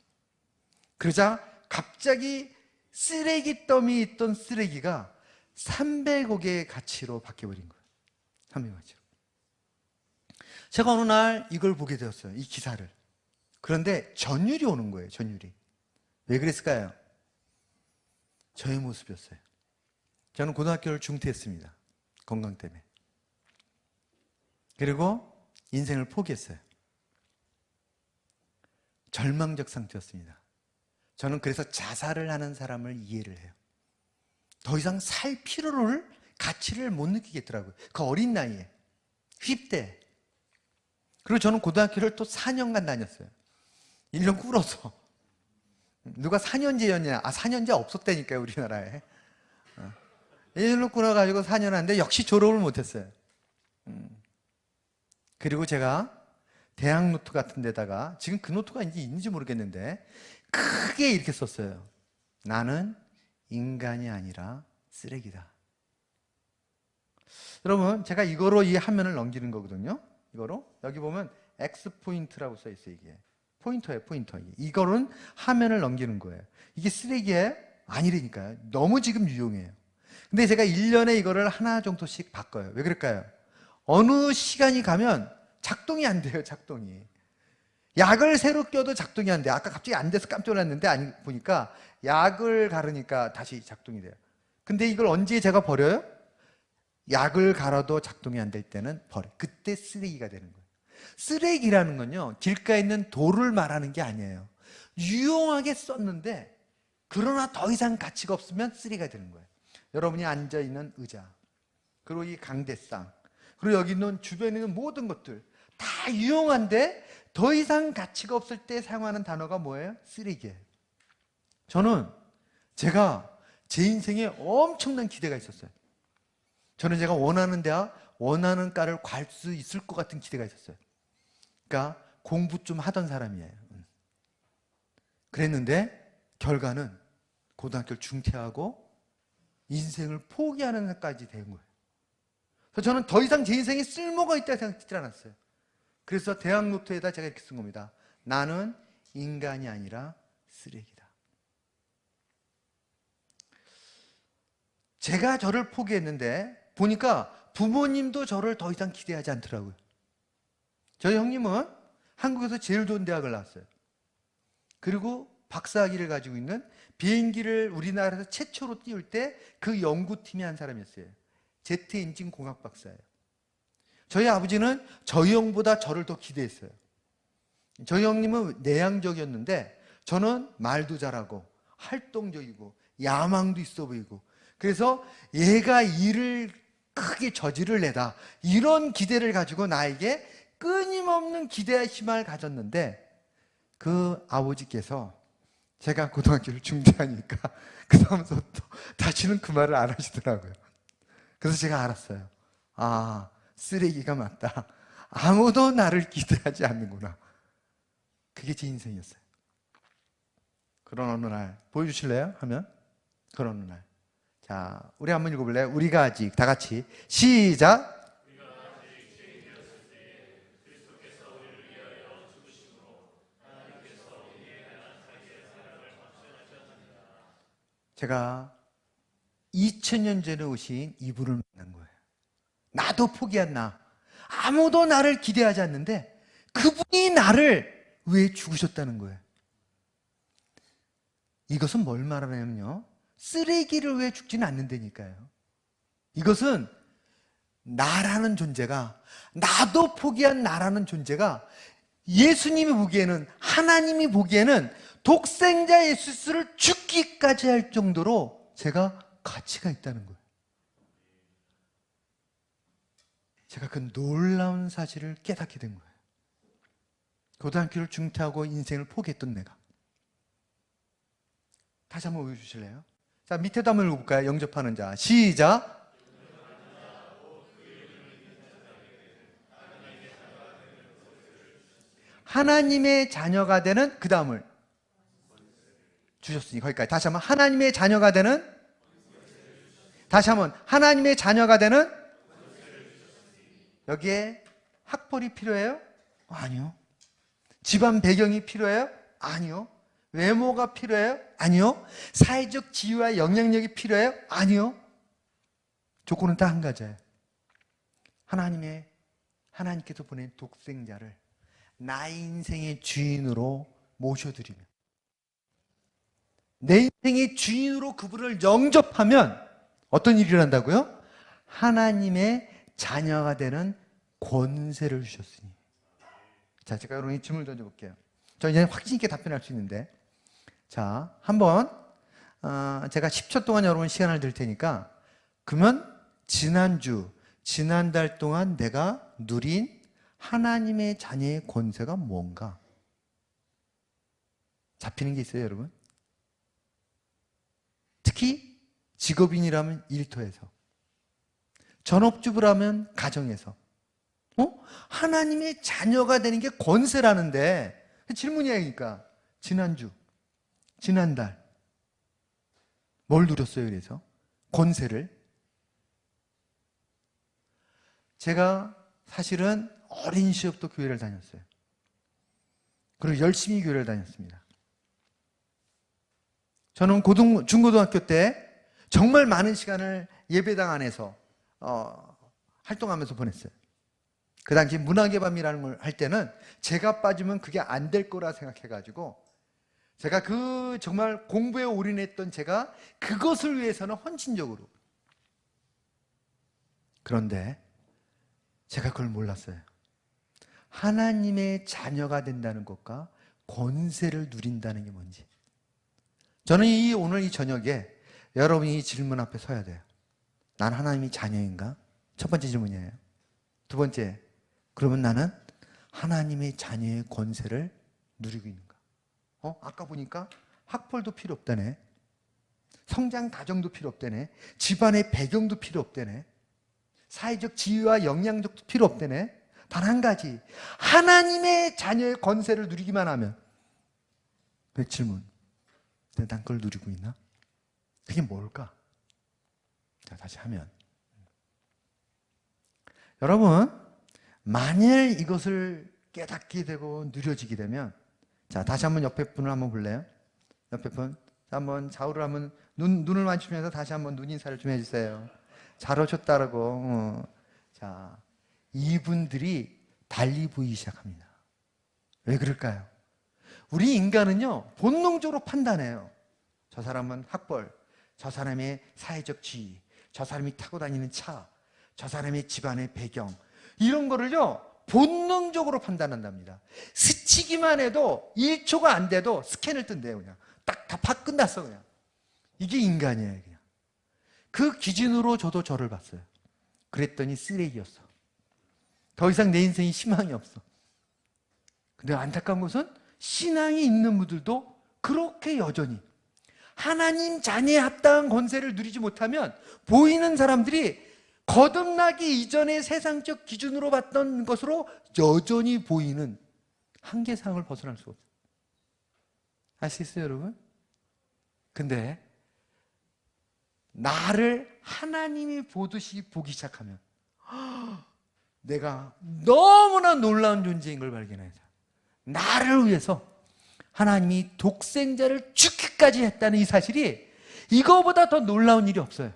그러자 갑자기 쓰레기 더미에 있던 쓰레기가 300억의 가치로 바뀌어버린 거예요. 300억 가치로. 제가 어느 날 이걸 보게 되었어요. 이 기사를. 그런데 전율이 오는 거예요. 전율이. 왜 그랬을까요? 저의 모습이었어요. 저는 고등학교를 중퇴했습니다. 건강 때문에. 그리고 인생을 포기했어요. 절망적 상태였습니다. 저는 그래서 자살을 하는 사람을 이해를 해요. 더 이상 살 필요를, 가치를 못 느끼겠더라고요. 그 어린 나이에. 휩대. 그리고 저는 고등학교를 또 4년간 다녔어요. 1년 꿇어서. 누가 4년제였냐? 4년제 없었다니까요, 우리나라에. 1년 꿇어가지고 4년 하는데 역시 졸업을 못했어요. 그리고 제가 대학 노트 같은 데다가, 지금 그 노트가 이제 있는지 모르겠는데 크게 이렇게 썼어요. 나는 인간이 아니라 쓰레기다. 여러분, 제가 이거로 이 화면을 넘기는 거거든요. 이거로. 여기 보면 X포인트라고 써 있어요, 이게. 포인터예요, 포인터. 이거는 화면을 넘기는 거예요. 이게 쓰레기예요? 아니라니까요. 너무 지금 유용해요. 근데 제가 1년에 이거를 하나 정도씩 바꿔요. 왜 그럴까요? 어느 시간이 가면 작동이 안 돼요, 작동이. 약을 새로 껴도 작동이 안 돼요. 아까 갑자기 안 돼서 깜짝 놀랐는데, 아니, 보니까 약을 가르니까 다시 작동이 돼요. 근데 이걸 언제 제가 버려요? 약을 갈아도 작동이 안 될 때는 버려요. 그때 쓰레기가 되는 거예요. 쓰레기라는 건요, 길가에 있는 돌을 말하는 게 아니에요. 유용하게 썼는데, 그러나 더 이상 가치가 없으면 쓰레기가 되는 거예요. 여러분이 앉아있는 의자, 그리고 이 강대상, 그리고 여기 있는 주변에 있는 모든 것들 다 유용한데 더 이상 가치가 없을 때 사용하는 단어가 뭐예요? 쓰레기예요. 저는 제가 제 인생에 엄청난 기대가 있었어요. 저는 제가 원하는 대학, 원하는 과를 갈 수 있을 것 같은 기대가 있었어요. 그러니까 공부 좀 하던 사람이에요. 그랬는데 결과는 고등학교를 중퇴하고 인생을 포기하는 것까지 된 거예요. 그래서 저는 더 이상 제 인생에 쓸모가 있다고 생각하지 않았어요. 그래서 대학 노트에다 제가 이렇게 쓴 겁니다. 나는 인간이 아니라 쓰레기다. 제가 저를 포기했는데 보니까 부모님도 저를 더 이상 기대하지 않더라고요. 저희 형님은 한국에서 제일 좋은 대학을 나왔어요. 그리고 박사학위를 가지고 있는, 비행기를 우리나라에서 최초로 띄울 때 그 연구팀의 한 사람이었어요. 제트 엔진 공학 박사예요. 저희 아버지는 저희 형보다 저를 더 기대했어요. 저희 형님은 내향적이었는데 저는 말도 잘하고 활동적이고 야망도 있어 보이고, 그래서 얘가 일을 크게 저지를 내다, 이런 기대를 가지고 나에게 끊임없는 기대와 희망을 가졌는데, 그 아버지께서 제가 고등학교를 중퇴하니까 그 다음부터 다시는 그 말을 안 하시더라고요. 그래서 제가 알았어요. 아, 쓰레기가 맞다. 아무도 나를 기대하지 않는구나. 그게 제 인생이었어요. 그런 어느 날, 보여주실래요? 하면, 그런 어느 날 자, 우리 한번 읽어볼래요? 우리가 아직 다 같이 시작. 제가 2000년 전에 오신 이분을 만난 거예요. 나도 포기한 나. 아무도 나를 기대하지 않는데 그분이 나를 왜 죽으셨다는 거예요. 이것은 뭘 말하냐면요, 쓰레기를 왜 죽지는 않는다니까요. 이것은 나라는 존재가, 나도 포기한 나라는 존재가 예수님이 보기에는, 하나님이 보기에는 독생자 예수를 죽기까지 할 정도로 제가 가치가 있다는 거예요. 제가 그 놀라운 사실을 깨닫게 된 거예요. 고등학교를 중퇴하고 인생을 포기했던 내가. 다시 한번 보여주실래요? 자, 밑에도 한번 읽어볼까요? 영접하는 자. 시작. 하나님의 자녀가 되는, 그 다음을 주셨으니 거기까지. 다시 한번 하나님의 자녀가 되는, 다시 한번 하나님의 자녀가 되는. 여기에 학벌이 필요해요? 아니요. 집안 배경이 필요해요? 아니요. 외모가 필요해요? 아니요. 사회적 지위와 영향력이 필요해요? 아니요. 조건은 딱 한 가지예요. 하나님께서 보낸 독생자를 나의 인생의 주인으로 모셔드리면, 내 인생의 주인으로 그분을 영접하면 어떤 일이 일어난다고요? 하나님의 자녀가 되는 권세를 주셨으니. 자, 제가 여러분이 질문을 던져볼게요. 저 이제 확신 있게 답변할 수 있는데, 자, 한번 제가 10초 동안 여러분 시간을 드릴 테니까, 그러면 지난달 동안 내가 누린 하나님의 자녀의 권세가 뭔가 잡히는 게 있어요, 여러분? 특히 직업인이라면 일터에서, 전업주부라면 가정에서, 하나님의 자녀가 되는 게 권세라는데, 질문이야. 그러니까 지난달 뭘 누렸어요? 그래서 권세를. 제가 사실은 어린 시절부터 교회를 다녔어요. 그리고 열심히 교회를 다녔습니다. 저는 중고등학교 때 정말 많은 시간을 예배당 안에서 활동하면서 보냈어요. 그 당시 문학의 밤이라는 걸 할 때는 제가 빠지면 그게 안 될 거라 생각해가지고, 제가 정말 공부에 올인했던 제가 그것을 위해서는 헌신적으로. 그런데 제가 그걸 몰랐어요. 하나님의 자녀가 된다는 것과 권세를 누린다는 게 뭔지. 저는 오늘 이 저녁에 여러분이 이 질문 앞에 서야 돼요. 난 하나님의 자녀인가? 첫 번째 질문이에요. 두 번째, 그러면 나는 하나님의 자녀의 권세를 누리고 있는가? 아까 보니까 학벌도 필요 없다네. 성장 과정도 필요 없다네. 집안의 배경도 필요 없다네. 사회적 지위와 영향력도 필요 없다네. 단 한 가지, 하나님의 자녀의 권세를 누리기만 하면. 그 질문, 난 그걸 누리고 있나? 그게 뭘까? 자, 다시 하면, 여러분, 만일 이것을 깨닫게 되고 누려지게 되면, 자, 다시 한번 옆에 분을 한번 볼래요? 옆에 분. 자, 한번 좌우를 한번 눈을 맞추면서 다시 한번 눈 인사를 좀 해주세요. 잘 오셨다라고. 자, 이분들이 달리 보이기 시작합니다. 왜 그럴까요? 우리 인간은요, 본능적으로 판단해요. 저 사람은 학벌, 저 사람의 사회적 지위, 저 사람이 타고 다니는 차, 저 사람의 집안의 배경, 이런 거를요, 본능적으로 판단한답니다. 스치기만 해도 1초가 안 돼도 스캔을 뜬대요. 그냥 딱 다 끝났어. 그냥 이게 인간이에요. 그냥 그 기준으로 저도 저를 봤어요. 그랬더니 쓰레기였어. 더 이상 내 인생이 희망이 없어. 근데 안타까운 것은 신앙이 있는 분들도 그렇게 여전히 하나님 자녀에 합당한 권세를 누리지 못하면, 보이는 사람들이 거듭나기 이전의 세상적 기준으로 봤던 것으로 여전히 보이는 한계상을 벗어날 수가 없어요. 아시겠어요, 여러분? 근데 나를 하나님이 보듯이 보기 시작하면 내가 너무나 놀라운 존재인 걸 발견해요. 나를 위해서 하나님이 독생자를 죽기까지 했다는 이 사실이 이거보다 더 놀라운 일이 없어요.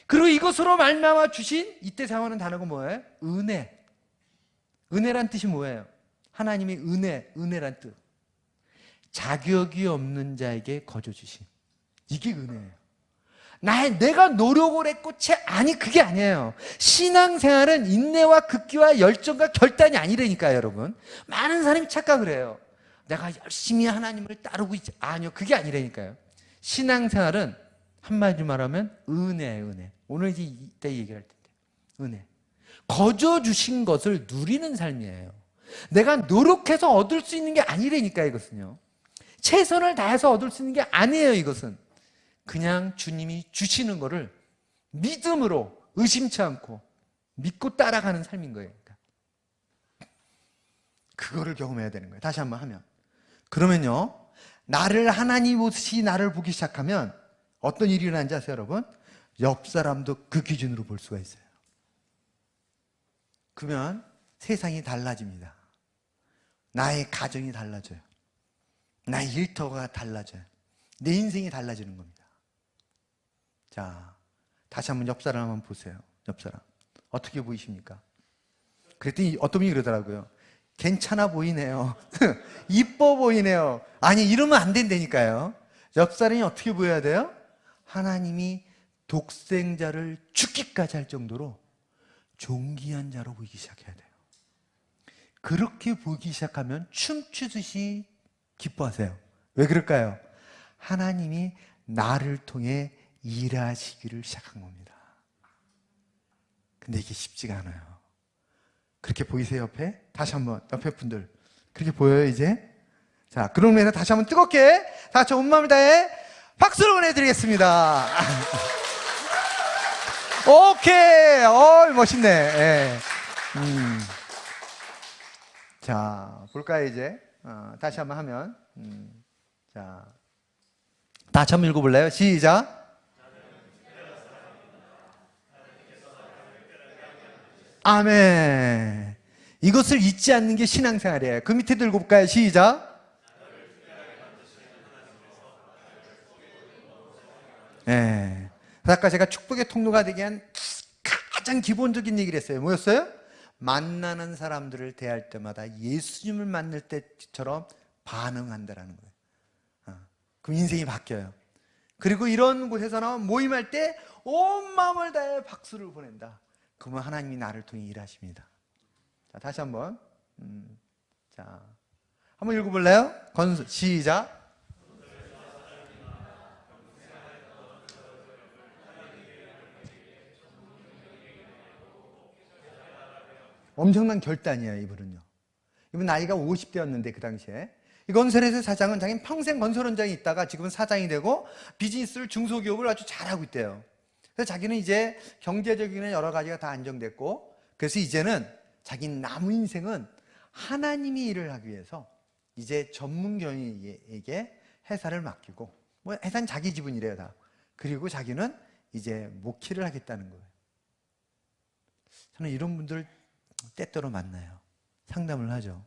그리고 이것으로 말미암아 주신 이때 사용하는 단어가 뭐예요? 은혜. 은혜란 뜻이 뭐예요? 하나님이 은혜란 뜻. 자격이 없는 자에게 거저 주신. 이게 은혜예요. 내가 노력을 했고 아니 그게 아니에요. 신앙생활은 인내와 극기와 열정과 결단이 아니라니까요, 여러분. 많은 사람이 착각을 해요. 내가 열심히 하나님을 따르고 있지. 아니요, 그게 아니라니까요. 신앙생활은 한마디로 말하면 은혜예요, 은혜. 오늘 이때 얘기할 텐데. 은혜. 거저 주신 것을 누리는 삶이에요. 내가 노력해서 얻을 수 있는 게 아니라니까, 이것은요. 최선을 다해서 얻을 수 있는 게 아니에요, 이것은. 그냥 주님이 주시는 거를 믿음으로 의심치 않고 믿고 따라가는 삶인 거예요. 그거를 경험해야 되는 거예요. 다시 한번 하면. 그러면요, 나를 하나님 보듯이 나를 보기 시작하면 어떤 일이 일어나는지 아세요, 여러분? 옆 사람도 그 기준으로 볼 수가 있어요. 그러면 세상이 달라집니다. 나의 가정이 달라져요. 나의 일터가 달라져요. 내 인생이 달라지는 겁니다. 자, 다시 한번 옆 사람 한번 보세요. 옆 사람. 어떻게 보이십니까? 그랬더니 어떤 분이 그러더라고요. 괜찮아 보이네요. 이뻐 보이네요. 아니, 이러면 안 된다니까요. 옆 사람이 어떻게 보여야 돼요? 하나님이 독생자를 죽기까지 할 정도로 존귀한 자로 보이기 시작해야 돼요. 그렇게 보기 시작하면 춤추듯이 기뻐하세요. 왜 그럴까요? 하나님이 나를 통해 일하시기를 시작한 겁니다. 근데 이게 쉽지가 않아요. 그렇게 보이세요, 옆에? 다시 한번, 옆에 분들. 그렇게 보여요, 이제? 자, 그러면 다시 한번 뜨겁게, 다 같이 온 마음을 다해 박수를 보내드리겠습니다. 오케이! 멋있네. 예. 자, 볼까요, 이제? 다시 한번 하면. 자, 다시 한번 읽어볼래요? 시작. 아멘. 이것을 잊지 않는 게 신앙생활이에요. 그 밑에도 읽어볼까요? 시작. 네. 아까 제가 축복의 통로가 되게 한 가장 기본적인 얘기를 했어요. 뭐였어요? 만나는 사람들을 대할 때마다 예수님을 만날 때처럼 반응한다라는 거예요. 그럼 인생이 바뀌어요. 그리고 이런 곳에서나 모임할 때 온 마음을 다해 박수를 보낸다. 그러면 하나님이 나를 통해 일하십니다. 자, 다시 한번. 자, 한번 읽어볼래요? 시작. 엄청난 결단이에요, 이분은요. 이분 나이가 50대였는데 그 당시에 이 건설회사 사장은 자기는 평생 건설 현장에 있다가 지금은 사장이 되고 비즈니스를 중소기업을 아주 잘하고 있대요. 그래서 자기는 이제 경제적인 여러 가지가 다 안정됐고, 그래서 이제는 자기 남은 인생은 하나님이 일을 하기 위해서 이제 전문경에게 회사를 맡기고, 뭐 회사는 자기 지분이래요, 다. 그리고 자기는 이제 목회를 하겠다는 거예요. 저는 이런 분들 때때로 만나요. 상담을 하죠.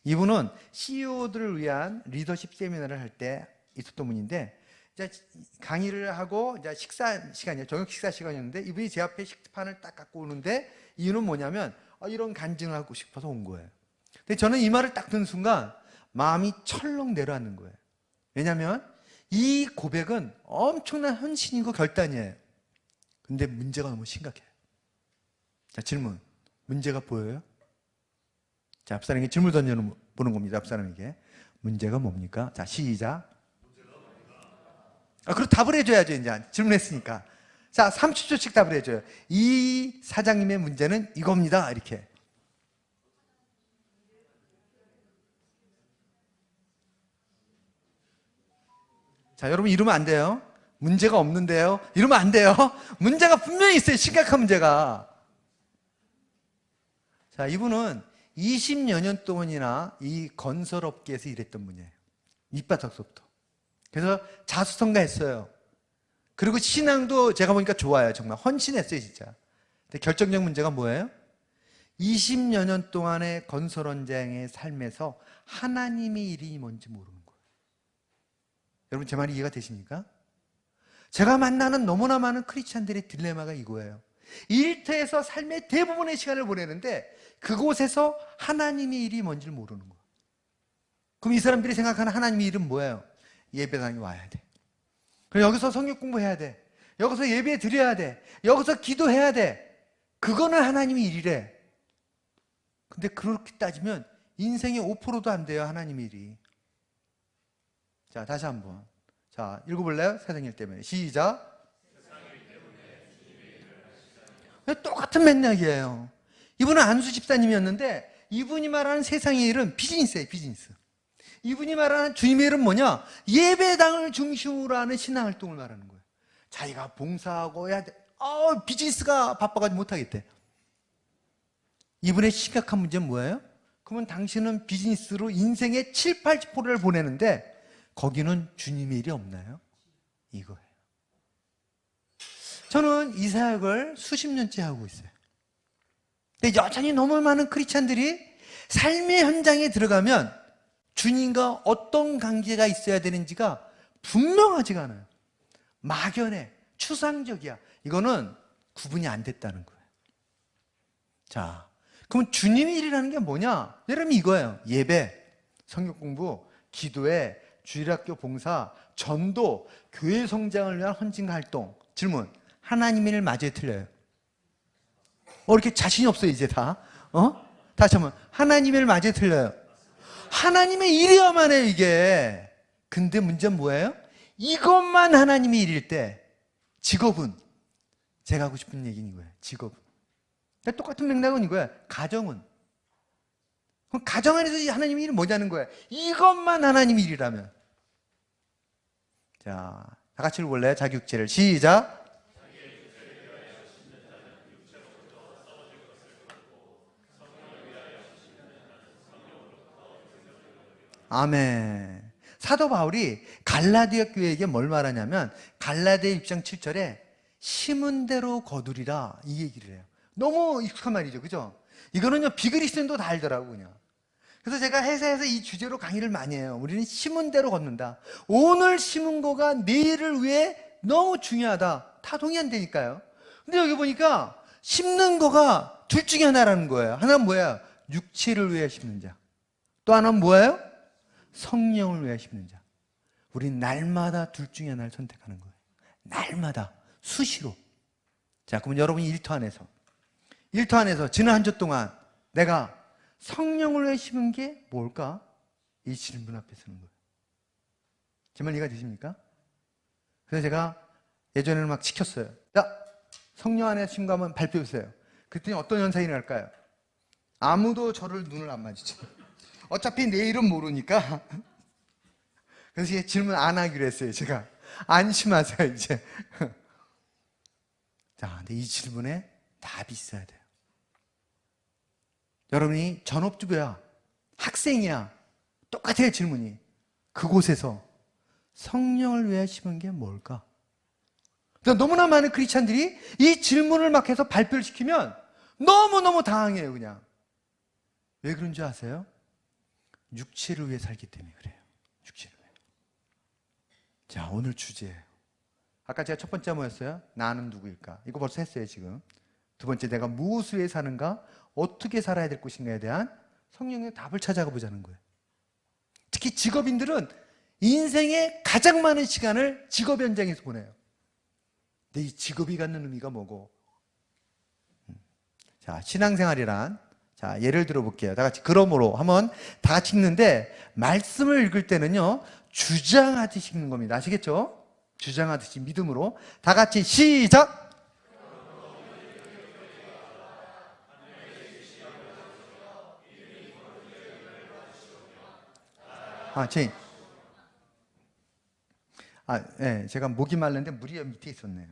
이분은 CEO들을 위한 리더십 세미나를 할 때 있었던 분인데, 이제 강의를 하고 이제 식사 시간이에요. 저녁 식사 시간이었는데 이분이 제 앞에 식판을 딱 갖고 오는데, 이유는 뭐냐면 이런 간증을 하고 싶어서 온 거예요. 근데 저는 이 말을 딱 듣는 순간 마음이 철렁 내려앉는 거예요. 왜냐하면 이 고백은 엄청난 헌신이고 결단이에요. 근데 문제가 너무 심각해요. 자, 질문. 문제가 보여요? 자, 앞사람에게 질문 던져보는 겁니다. 앞사람에게. 문제가 뭡니까? 자, 시작. 그럼 답을 해줘야죠. 이제 질문했으니까. 자, 30초씩 답을 해줘요. 이 사장님의 문제는 이겁니다. 이렇게. 자, 여러분 이러면 안 돼요. 문제가 없는데요. 이러면 안 돼요. 문제가 분명히 있어요. 심각한 문제가. 자, 이분은 20여 년 동안이나 이 건설업계에서 일했던 분이에요. 밑바닥서부터. 그래서 자수성가했어요. 그리고 신앙도 제가 보니까 좋아요. 정말 헌신했어요, 진짜. 근데 결정적 문제가 뭐예요? 20여 년 동안의 건설원장의 삶에서 하나님의 일이 뭔지 모르는 거예요. 여러분 제 말이 이해가 되십니까? 제가 만나는 너무나 많은 크리스찬들의 딜레마가 이거예요. 일터에서 삶의 대부분의 시간을 보내는데 그곳에서 하나님의 일이 뭔지 모르는 거예요. 그럼 이 사람들이 생각하는 하나님의 일은 뭐예요? 예배당에 와야 돼. 그럼 여기서 성경 공부해야 돼. 여기서 예배 드려야 돼. 여기서 기도해야 돼. 그거는 하나님의 일이래. 근데 그렇게 따지면 인생의 5%도 안 돼요, 하나님의 일이. 자, 다시 한번. 자, 읽어볼래요? 세상 일 때문에. 시작. 똑같은 맥락이에요. 이분은 안수 집사님이었는데 이분이 말하는 세상의 일은 비즈니스예요, 비즈니스. 이분이 말하는 주님의 일은 뭐냐? 예배당을 중심으로 하는 신앙활동을 말하는 거예요. 자기가 봉사하고 해야 돼. 비즈니스가 바빠가지고 못하겠대. 이분의 심각한 문제는 뭐예요? 그러면 당신은 비즈니스로 인생의 7, 80%를 보내는데 거기는 주님의 일이 없나요? 이거예요. 저는 이 사역을 수십 년째 하고 있어요. 근데 여전히 너무 많은 크리스찬들이 삶의 현장에 들어가면 주님과 어떤 관계가 있어야 되는지가 분명하지가 않아요. 막연해, 추상적이야. 이거는 구분이 안 됐다는 거예요. 자, 그럼 주님의 일이라는 게 뭐냐? 여러분 이거예요. 예배, 성경 공부, 기도회, 주일학교 봉사, 전도, 교회 성장을 위한 헌신과 활동. 질문, 하나님의 일 맞아요, 틀려요? 이렇게 자신이 없어요 이제 다. 다시 한번, 하나님의 일 맞아요, 틀려요? 하나님의 일이야만 해요 이게. 근데 문제는 뭐예요? 이것만 하나님의 일일 때 직업은, 제가 하고 싶은 얘기는 이거예요. 직업은. 똑같은 맥락은 이거야. 가정은. 그럼 가정 안에서 하나님의 일은 뭐냐는 거야. 이것만 하나님의 일이라면. 자, 다 같이 읽어볼래요? 자기 육체를. 시작. 아멘. 사도 바울이 갈라디아 교회에게 뭘 말하냐면 갈라디아 6장 7절에 심은 대로 거두리라 이 얘기를 해요. 너무 익숙한 말이죠, 그죠? 이거는요 비그리스도인도 다 알더라고 그냥. 그래서 제가 회사에서 이 주제로 강의를 많이 해요. 우리는 심은 대로 걷는다. 오늘 심은 거가 내일을 위해 너무 중요하다. 다 동의한다니까요. 근데 여기 보니까 심는 거가 둘 중에 하나라는 거예요. 하나는 뭐야? 육체를 위해 심는 자. 또 하나는 뭐예요? 성령을 위해 심는 자. 우린 날마다 둘 중에 하나를 선택하는 거예요. 날마다 수시로. 자, 그러면 여러분이 일터 안에서 지난 한 주 동안 내가 성령을 위해 심은 게 뭘까? 이 질문 앞에 서는 거예요. 제 말 이해가 되십니까? 그래서 제가 예전에는 막 시켰어요. 자, 성령 안에 심은 거 한번 발표해 보세요. 그랬더니 어떤 현상이 날까요? 아무도 저를 눈을 안 마주쳐요. 어차피 내일은 모르니까. 그래서 이제 질문 안 하기로 했어요. 제가 안심하세요 이제. 자, 근데 이 질문에 답이 있어야 돼요. 여러분이 전업주부야, 학생이야, 똑같아요 질문이. 그곳에서 성령을 위해 심은 게 뭘까? 너무나 많은 크리스찬들이 이 질문을 막 해서 발표를 시키면 너무너무 당황해요 그냥. 왜 그런 줄 아세요? 육체를 위해 살기 때문에 그래요. 육체를 위해. 자, 오늘 주제예요. 아까 제가 첫 번째 뭐였어요? 나는 누구일까? 이거 벌써 했어요 지금. 두 번째, 내가 무엇을 위해 사는가? 어떻게 살아야 될 것인가에 대한 성령의 답을 찾아가 보자는 거예요. 특히 직업인들은 인생의 가장 많은 시간을 직업 현장에서 보내요. 근데 이 직업이 갖는 의미가 뭐고? 자, 신앙생활이란, 자, 예를 들어 볼게요. 다 같이 그러므로 한번 다 같이 읽는데 말씀을 읽을 때는요 주장하듯이 읽는 겁니다. 아시겠죠? 주장하듯이 믿음으로 다 같이 시작. 네, 제가 목이 말랐는데 물이 밑에 있었네요.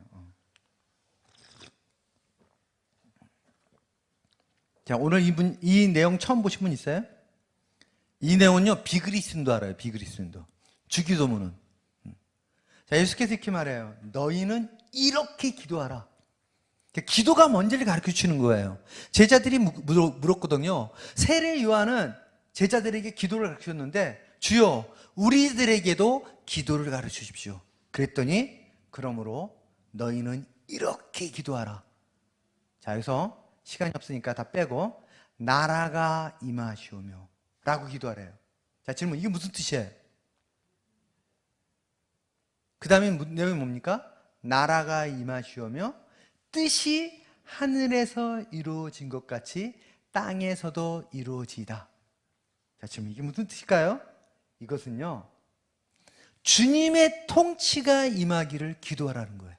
자, 오늘 이 내용 처음 보신 분 있어요? 이 내용은요, 비그리스도인도 알아요, 비그리스도인도. 주기도문은. 자, 예수께서 이렇게 말해요. 너희는 이렇게 기도하라. 기도가 뭔지를 가르쳐 주는 거예요. 제자들이 물었거든요. 세례 요한은 제자들에게 기도를 가르쳐 줬는데, 주여, 우리들에게도 기도를 가르쳐 주십시오. 그랬더니, 그러므로 너희는 이렇게 기도하라. 자, 여기서 시간이 없으니까 다 빼고, 나라가 임하시오며 라고 기도하래요. 자, 질문, 이게 무슨 뜻이에요? 그 다음에 내용이 뭡니까? 나라가 임하시오며 뜻이 하늘에서 이루어진 것 같이 땅에서도 이루어지이다. 자, 지금 이게 무슨 뜻일까요? 이것은요, 주님의 통치가 임하기를 기도하라는 거예요.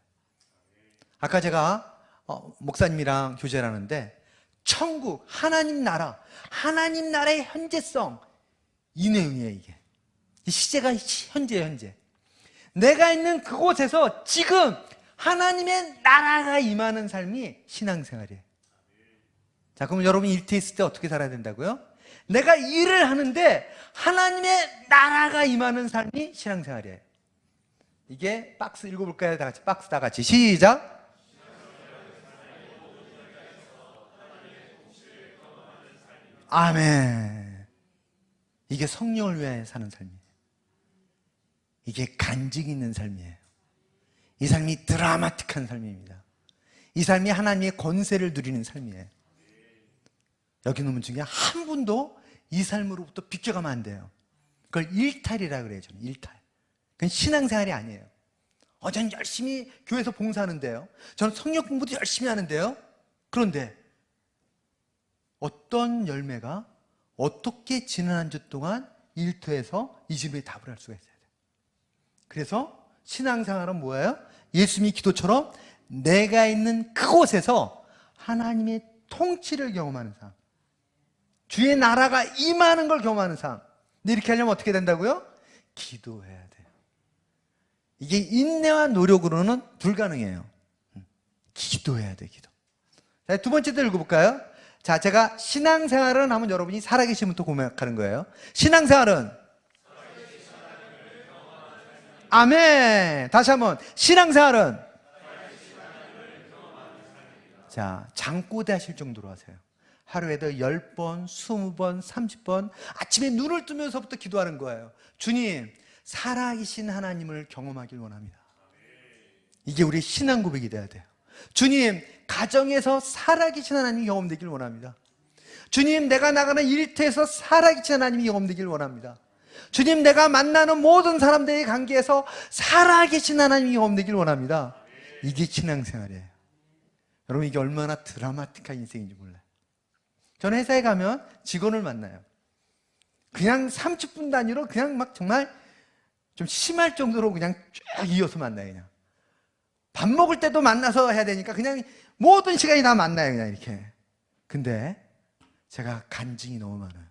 아까 제가 목사님이랑 교제를 하는데, 천국, 하나님 나라의 현재성, 이 내용이에요. 이게 이 시제가 현재 내가 있는 그곳에서 지금 하나님의 나라가 임하는 삶이 신앙생활이에요. 자, 그럼 여러분이 일터에 있을 때 어떻게 살아야 된다고요? 내가 일을 하는데 하나님의 나라가 임하는 삶이 신앙생활이에요. 이게 박스 읽어볼까요? 다 같이, 박스 다 같이 시작. 아멘. 이게 성령을 위해 사는 삶이에요. 이게 간증이 있는 삶이에요. 이 삶이 드라마틱한 삶입니다. 이 삶이 하나님의 권세를 누리는 삶이에요. 여기 있는 분 중에 한 분도 이 삶으로부터 비껴가면 안 돼요. 그걸 일탈이라 그래요. 저는 일탈. 그건 신앙생활이 아니에요. 저는 열심히 교회에서 봉사하는데요, 저는 성경 공부도 열심히 하는데요, 그런데 어떤 열매가 어떻게 지난 한 주 동안 일터에서 이 질문에 답을 할 수가 있어야 돼요. 그래서 신앙생활은 뭐예요? 예수님이 기도처럼 내가 있는 그곳에서 하나님의 통치를 경험하는 삶, 주의 나라가 임하는 걸 경험하는 삶. 근데 이렇게 하려면 어떻게 된다고요? 기도해야 돼요. 이게 인내와 노력으로는 불가능해요. 기도해야 돼, 기도. 자, 두 번째도 읽어볼까요? 자, 제가 신앙생활은 하면 여러분이 살아계시면 또 고백하는 거예요. 신앙생활은, 아멘. 다시 한번, 신앙생활은, 자, 잠꼬대 하실 정도로 하세요. 하루에도 10번, 20번, 30번 아침에 눈을 뜨면서부터 기도하는 거예요. 주님, 살아계신 하나님을 경험하길 원합니다. 이게 우리의 신앙 고백이 돼야 돼요. 주님, 가정에서 살아계신 하나님이 경험되길 원합니다. 주님, 내가 나가는 일터에서 살아계신 하나님이 경험되길 원합니다. 주님, 내가 만나는 모든 사람들의 관계에서 살아계신 하나님이 경험되길 원합니다. 이게 신앙생활이에요. 여러분, 이게 얼마나 드라마틱한 인생인지 몰라요. 저는 회사에 가면 직원을 만나요. 그냥 30분 단위로 그냥 막 정말 좀 심할 정도로 그냥 쭉 이어서 만나요. 그냥 밥 먹을 때도 만나서 해야 되니까 그냥 모든 시간이 다 만나요. 그냥 이렇게. 근데 제가 간증이 너무 많아요.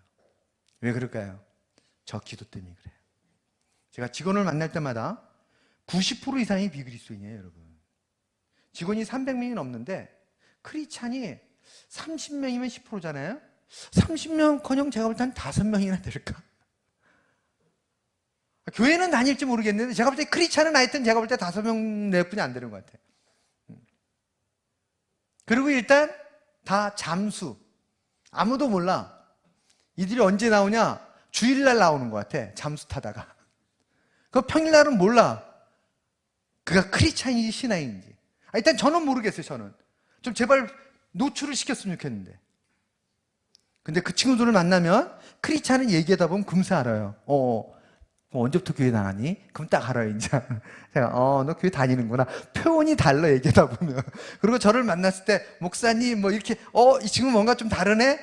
왜 그럴까요? 저 기도 때문에 그래요. 제가 직원을 만날 때마다 90% 이상이 비그리스도인이에요, 여러분. 직원이 300명이 넘는데 크리스찬이 30명이면 10%잖아요. 30명커녕 제가 볼 때 한 5명이나 될까? 교회는 다닐지 모르겠는데 제가 볼 때 크리스찬은 하여튼 제가 볼 때 5명 내뿐이 안 되는 것 같아요. 그리고 일단 다 잠수. 아무도 몰라. 이들이 언제 나오냐? 주일날 나오는 것 같아. 잠수 타다가. 그 평일날은 몰라. 그가 크리스찬인지 신앙인지. 일단 저는 모르겠어요. 저는 좀 제발 노출을 시켰으면 좋겠는데. 근데 그 친구들을 만나면 크리스찬은 얘기하다 보면 금세 알아요. 언제부터 교회 나가니? 그럼 딱 알아요, 이제. 제가, 너 교회 다니는구나. 표현이 달라, 얘기하다 보면. 그리고 저를 만났을 때, 목사님, 뭐 이렇게, 이 친구 뭔가 좀 다르네?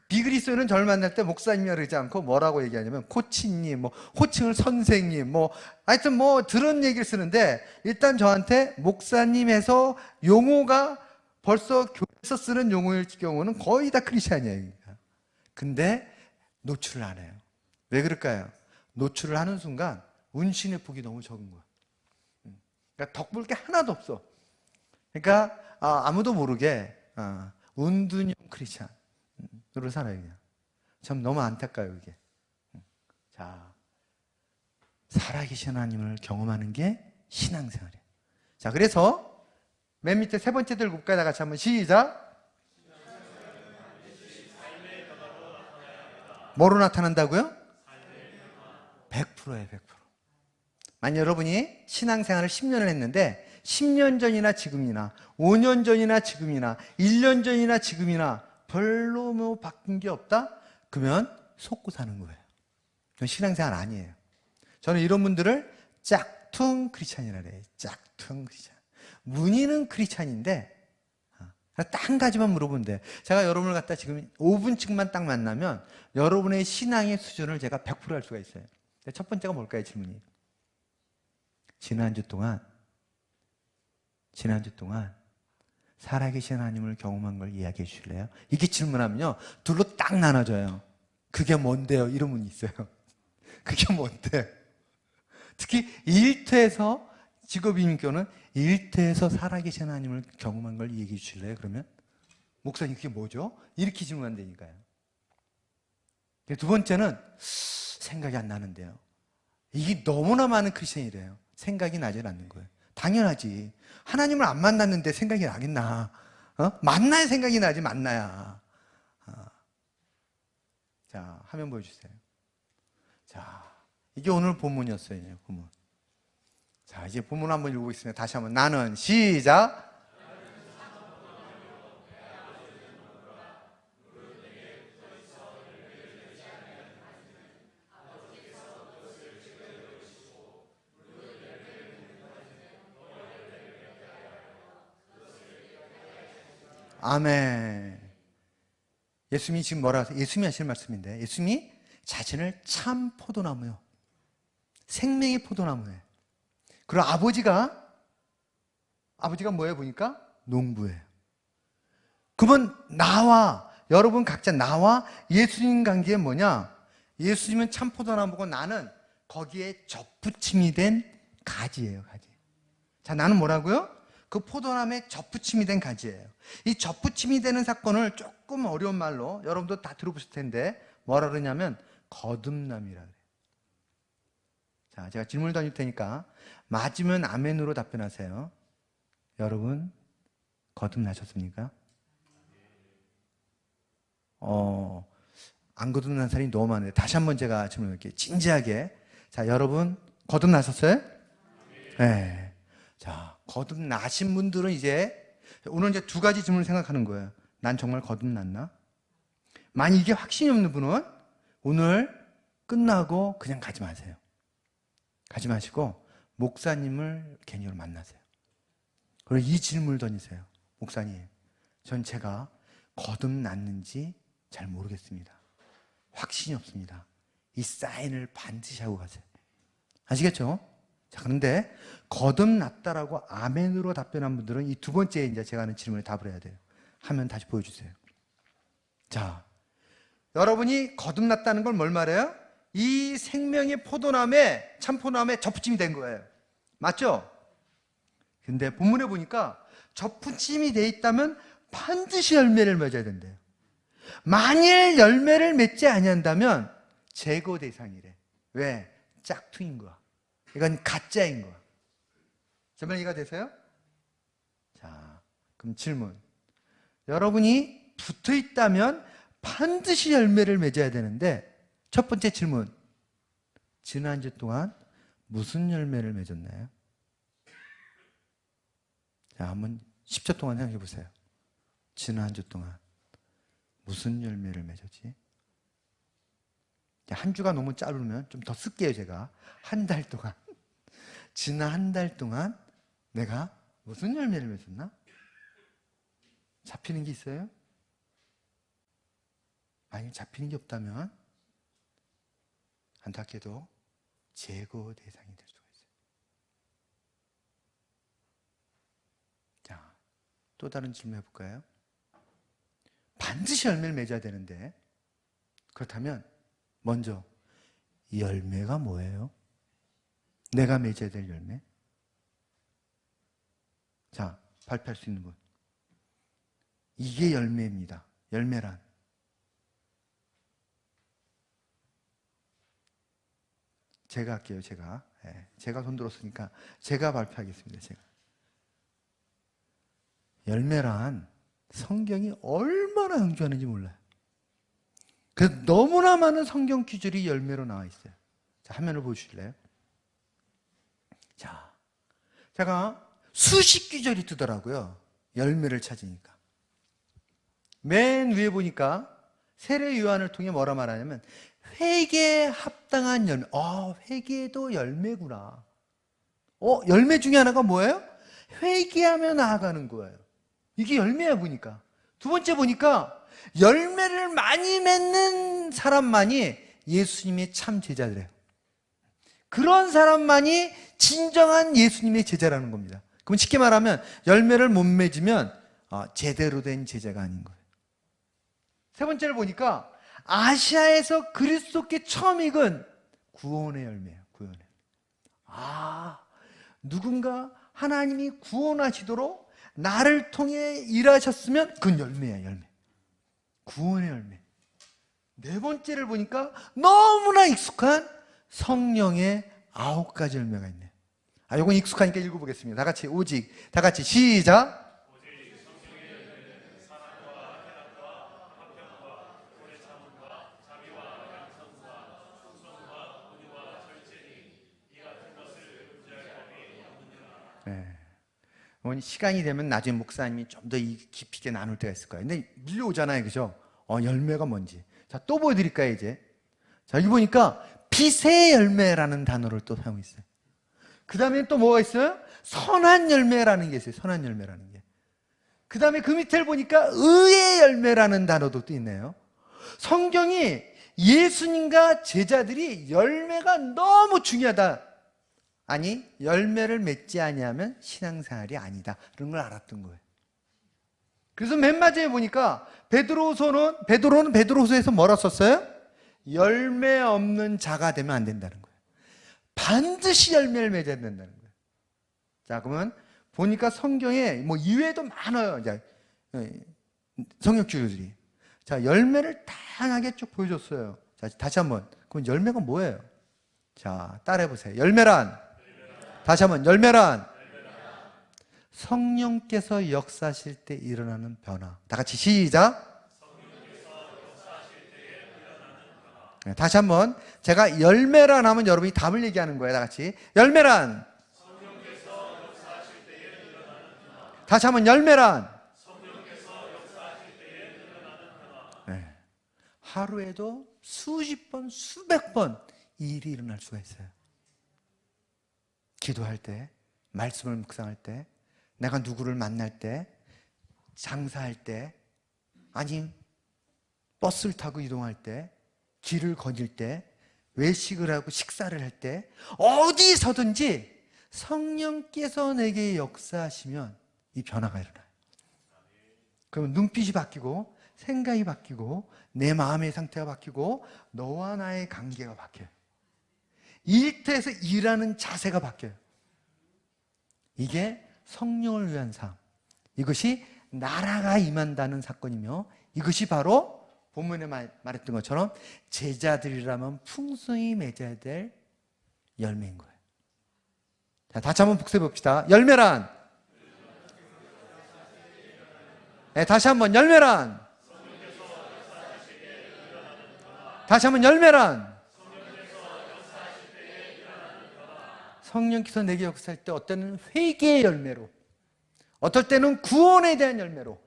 비그리스도인은 저를 만날 때 목사님이라 그러지 않고 뭐라고 얘기하냐면, 코치님, 뭐, 호칭을 선생님, 뭐, 하여튼 뭐, 들은 얘기를 쓰는데, 일단 저한테 목사님 해서 용어가 벌써 교회에서 쓰는 용어일 경우는 거의 다 크리스찬이에요. 근데 노출을 안 해요. 왜 그럴까요? 노출을 하는 순간 운신의 복이 너무 적은 거야. 그러니까 덕볼 게 하나도 없어. 그러니까 아무도 모르게 은둔형 크리스찬으로 살아요. 그냥. 참 너무 안타까워요, 이게. 자, 살아계신 하나님을 경험하는 게 신앙생활이에요. 자, 그래서 맨 밑에 세 번째 들고 볼까요? 다 같이 한번 시작. 뭐로 나타난다고요? 100%예요, 100%. 만약 여러분이 신앙생활을 10년을 했는데 10년 전이나 지금이나 5년 전이나 지금이나 1년 전이나 지금이나 별로 뭐 바뀐 게 없다? 그러면 속고 사는 거예요. 그건 신앙생활 아니에요. 저는 이런 분들을 짝퉁 크리스찬이라 그래요. 짝퉁 크리스찬. 문의는 크리스찬인데 딱 한 가지만 물어보면 돼요. 제가 여러분을 갖다 지금 5분씩만 딱 만나면 여러분의 신앙의 수준을 제가 100%할 수가 있어요. 첫 번째가 뭘까요? 질문이. 지난주 동안 살아계신 하나님을 경험한 걸 이야기해 주실래요? 이렇게 질문하면요, 둘로 딱 나눠져요. 그게 뭔데요? 이런 분이 있어요. 그게 뭔데? 특히 일터에서, 직업인교는 일터에서 살아계신 하나님을 경험한 걸 얘기해 주실래요? 그러면 목사님 그게 뭐죠? 이렇게 질문한다니까요. 두 번째는 생각이 안 나는데요. 이게 너무나 많은 크리스천이래요. 생각이 나질 않는 거예요. 당연하지. 하나님을 안 만났는데 생각이 나겠나? 만나야 생각이 나지, 만나야. 자, 화면 보여주세요. 자, 이게 오늘 본문이었어요. 본문. 자, 이제 본문 한번 읽어보겠습니다. 다시 한번. 나는 시작. 아멘. 예수님이 지금 뭐라 하세요? 예수님이 하시는 말씀인데, 예수님이 자신을 참 포도나무요, 생명의 포도나무예요. 그리고 아버지가 뭐예요? 보니까 농부예요. 그러면 여러분 각자 나와 예수님 관계에 뭐냐? 예수님은 참 포도나무고 나는 거기에 접붙임이 된 가지예요, 가지. 자, 나는 뭐라고요? 그 포도나무에 접붙임이 된 가지예요. 이 접붙임이 되는 사건을 조금 어려운 말로 여러분도 다 들어보실 텐데 뭐라 그러냐면 거듭남이라 그래요. 자, 제가 질문을 던질 테니까 맞으면 아멘으로 답변하세요. 여러분 거듭나셨습니까? 안 거듭난 사람이 너무 많은데 다시 한번 제가 질문할게요. 진지하게. 자, 여러분 거듭나셨어요? 네. 자, 거듭나신 분들은 오늘 이제 두 가지 질문을 생각하는 거예요. 난 정말 거듭났나? 만약 이게 확신이 없는 분은 오늘 끝나고 그냥 가지 마세요. 가지 마시고 목사님을 개인적으로 만나세요. 그리고 이 질문을 던지세요. 목사님, 전 제가 거듭났는지 잘 모르겠습니다. 확신이 없습니다. 이 사인을 반드시 하고 가세요. 아시겠죠? 자, 그런데 거듭났다라고 아멘으로 답변한 분들은 이 두 번째 이제 제가 하는 질문에 답을 해야 돼요. 화면 다시 보여주세요. 자, 여러분이 거듭났다는 걸 뭘 말해요? 이 생명의 포도나무에, 참 포도나무에 접붙임이 된 거예요. 맞죠? 근데 본문에 보니까 접붙임이 돼 있다면 반드시 열매를 맺어야 된대요. 만일 열매를 맺지 아니한다면 제거 대상이래. 왜? 짝퉁인 거야. 이건 가짜인 거야. 정말 이해가 되세요? 자, 그럼 질문. 여러분이 붙어 있다면 반드시 열매를 맺어야 되는데 첫 번째 질문. 지난주 동안 무슨 열매를 맺었나요? 자, 한번 10초 동안 생각해 보세요. 지난주 동안 무슨 열매를 맺었지? 한 주가 너무 짧으면 좀 더 쓸게요, 제가. 한 달 동안. 지난 한 달 동안 내가 무슨 열매를 맺었나? 잡히는 게 있어요? 만약 잡히는 게 없다면 안타깝게도 재고 대상이 될 수가 있어요. 자, 또 다른 질문 해볼까요? 반드시 열매를 맺어야 되는데 그렇다면 먼저 이 열매가 뭐예요? 내가 맺어야 될 열매? 자, 발표할 수 있는 분. 이게 열매입니다. 열매란. 제가 할게요, 제가. 예, 제가 손 들었으니까 제가 발표하겠습니다. 제가. 열매란 성경이 얼마나 강조하는지 몰라요. 그래서 너무나 많은 성경 구절이 열매로 나와 있어요. 자, 화면을 보여주실래요? 자, 제가 수십 구절이 뜨더라고요. 열매를 찾으니까. 맨 위에 보니까 세례 요한을 통해 뭐라 말하냐면 회개에 합당한 열매. 회개도 열매구나. 열매 중에 하나가 뭐예요? 회개하며 나아가는 거예요. 이게 열매야 보니까. 두 번째 보니까 열매를 많이 맺는 사람만이 예수님의 참 제자들이에요. 그런 사람만이 진정한 예수님의 제자라는 겁니다. 그럼 쉽게 말하면 열매를 못 맺으면 제대로 된 제자가 아닌 거예요. 세 번째를 보니까 아시아에서 그리스도께 처음 익은 구원의 열매예요. 구원의. 누군가 하나님이 구원하시도록 나를 통해 일하셨으면 그건 열매야, 열매. 구원의 열매. 네 번째를 보니까 너무나 익숙한 성령의 9가지 열매가 있네요. 이건 익숙하니까 읽어보겠습니다. 다 같이 오직, 다 같이 시작. 시간이 되면 나중에 목사님이 좀 더 깊이 있게 나눌 때가 있을 거예요. 근데 밀려오잖아요, 그죠? 열매가 뭔지. 자, 또 보여드릴까요, 이제? 자, 여기 보니까 빛의 열매라는 단어를 또 사용했어요. 그 다음에 또 뭐가 있어요? 선한 열매라는 게 있어요. 선한 열매라는 게. 그 다음에 그 밑에를 보니까 의의 열매라는 단어도 또 있네요. 성경이 예수님과 제자들이 열매가 너무 중요하다. 아니, 열매를 맺지 아니하면 신앙생활이 아니다. 그런 걸 알았던 거예요. 그래서 맨 마지막에 보니까 베드로는 베드로서에서 뭐라 썼어요? 열매 없는 자가 되면 안 된다는 거예요. 반드시 열매를 맺어야 된다는 거예요. 자, 그러면 보니까 성경에 뭐 이외에도 많아요. 이제 성경 주요들이. 자, 열매를 다양하게 쭉 보여줬어요. 자, 다시 한번. 그럼 열매가 뭐예요? 자, 따라해 보세요. 열매란. 다시 한번. 열매란. 성령께서 역사하실 때 일어나는 변화. 다 같이 시작. 네, 다시 한번. 제가 열매란 하면 여러분이 답을 얘기하는 거예요. 다 같이. 열매란. 다시 한번. 열매란. 네. 하루에도 수십 번, 수백 번 이 일이 일어날 수가 있어요. 기도할 때, 말씀을 묵상할 때, 내가 누구를 만날 때, 장사할 때, 아니 버스를 타고 이동할 때, 길을 거닐 때, 외식을 하고 식사를 할 때, 어디서든지 성령께서 내게 역사하시면 이 변화가 일어나요. 그러면 눈빛이 바뀌고, 생각이 바뀌고, 내 마음의 상태가 바뀌고, 너와 나의 관계가 바뀌어요. 일터에서 일하는 자세가 바뀌어요. 이게 성령을 위한 삶. 이것이 나라가 임한다는 사건이며, 이것이 바로 본문에 말했던 것처럼 제자들이라면 풍성히 맺어야 될 열매인 거예요. 자, 다시 한번 복습해 봅시다. 열매란. 네, 다시 한번. 열매란. 다시 한번. 열매란. 성령께서 내게 역사할 때 어떤 때는 회개의 열매로, 어떨 때는 구원에 대한 열매로,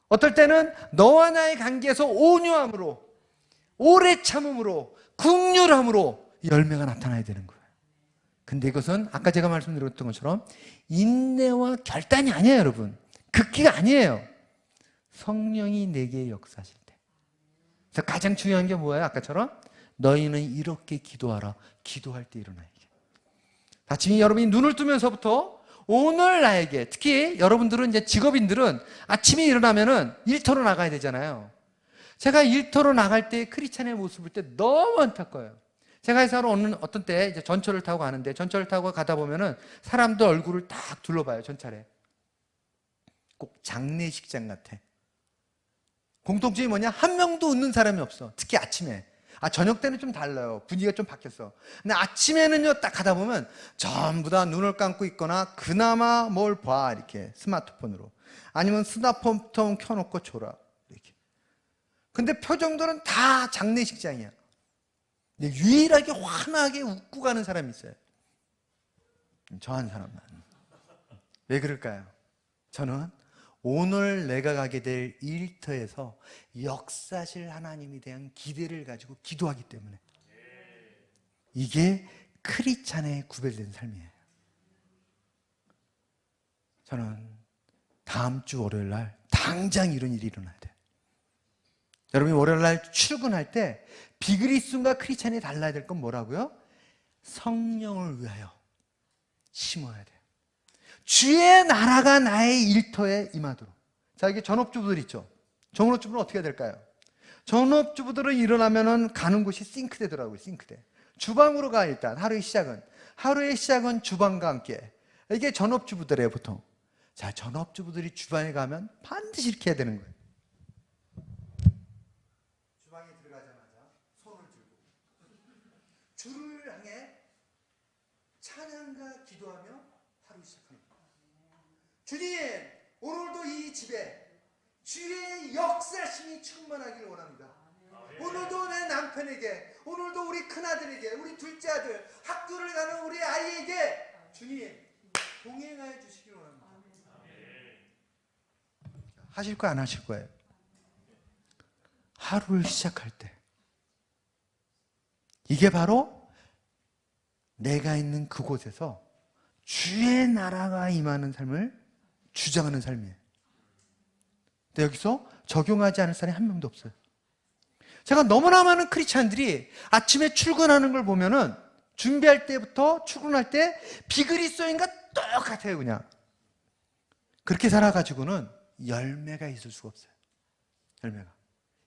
어떨 때는 너와 나의 관계에서 온유함으로, 오래 참음으로, 긍휼함으로 열매가 나타나야 되는 거예요. 근데 이것은 아까 제가 말씀드렸던 것처럼 인내와 결단이 아니에요, 여러분. 극기가 아니에요. 성령이 내게 역사하실 때. 그래서 가장 중요한 게 뭐예요? 아까처럼 너희는 이렇게 기도하라. 기도할 때 일어나요. 아침에 여러분이 눈을 뜨면서부터 오늘 나에게, 특히 여러분들은 이제 직업인들은 아침에 일어나면은 일터로 나가야 되잖아요. 제가 일터로 나갈 때 크리스찬의 모습을 볼 때 너무 안타까워요. 제가 회사로 어떤 때 이제 전철을 타고 가는데, 전철을 타고 가다 보면은 사람들 얼굴을 딱 둘러봐요, 전철에. 꼭 장례식장 같아. 공통점이 뭐냐? 한 명도 웃는 사람이 없어. 특히 아침에. 저녁 때는 좀 달라요. 분위기가 좀 바뀌었어. 근데 아침에는요, 딱 하다 보면 전부 다 눈을 감고 있거나 그나마 뭘 봐, 이렇게 스마트폰으로. 아니면 스마트폰 켜놓고 졸아. 이렇게. 근데 표정들은 다 장례식장이야. 유일하게 환하게 웃고 가는 사람이 있어요. 저 한 사람만. 왜 그럴까요? 저는 오늘 내가 가게 될 일터에서 역사실 하나님에 대한 기대를 가지고 기도하기 때문에 이게 크리스찬의 구별된 삶이에요. 저는 다음 주 월요일 날 당장 이런 일이 일어나야 돼요. 여러분이 월요일 날 출근할 때 비그리스도인과 크리스찬이 달라야 될 건 뭐라고요? 성령을 위하여 심어야 돼요. 주의 나라가 나의 일터에 임하도록. 자, 이게 전업주부들 있죠. 전업주부는 어떻게 해야 될까요? 전업주부들은 일어나면은 가는 곳이 싱크대더라고요. 싱크대. 주방으로 가. 일단 하루의 시작은 주방과 함께. 이게 전업주부들이에요, 보통. 자, 전업주부들이 주방에 가면 반드시 이렇게 해야 되는 거예요. 주방에 들어가자마자 손을 들고 주를 향해 찬양과 기도하며 하루 시작합니다. 주님, 오늘도 이 집에 주의 역사심이 충만하기를 원합니다. 오늘도 내 남편에게, 오늘도 우리 큰아들에게, 우리 둘째 아들, 학교를 가는 우리 아이에게 주님 동행하여 주시기를 원합니다. 하실 거 안 하실 거예요? 하루를 시작할 때 이게 바로 내가 있는 그곳에서 주의 나라가 임하는 삶을 주장하는 삶이에요. 근데 여기서 적용하지 않을 사람이 한 명도 없어요. 제가 너무나 많은 크리스찬들이 아침에 출근하는 걸 보면은 준비할 때부터 출근할 때 비그리스도인과 똑같아요. 그냥 그렇게 살아가지고는 열매가 있을 수가 없어요. 열매가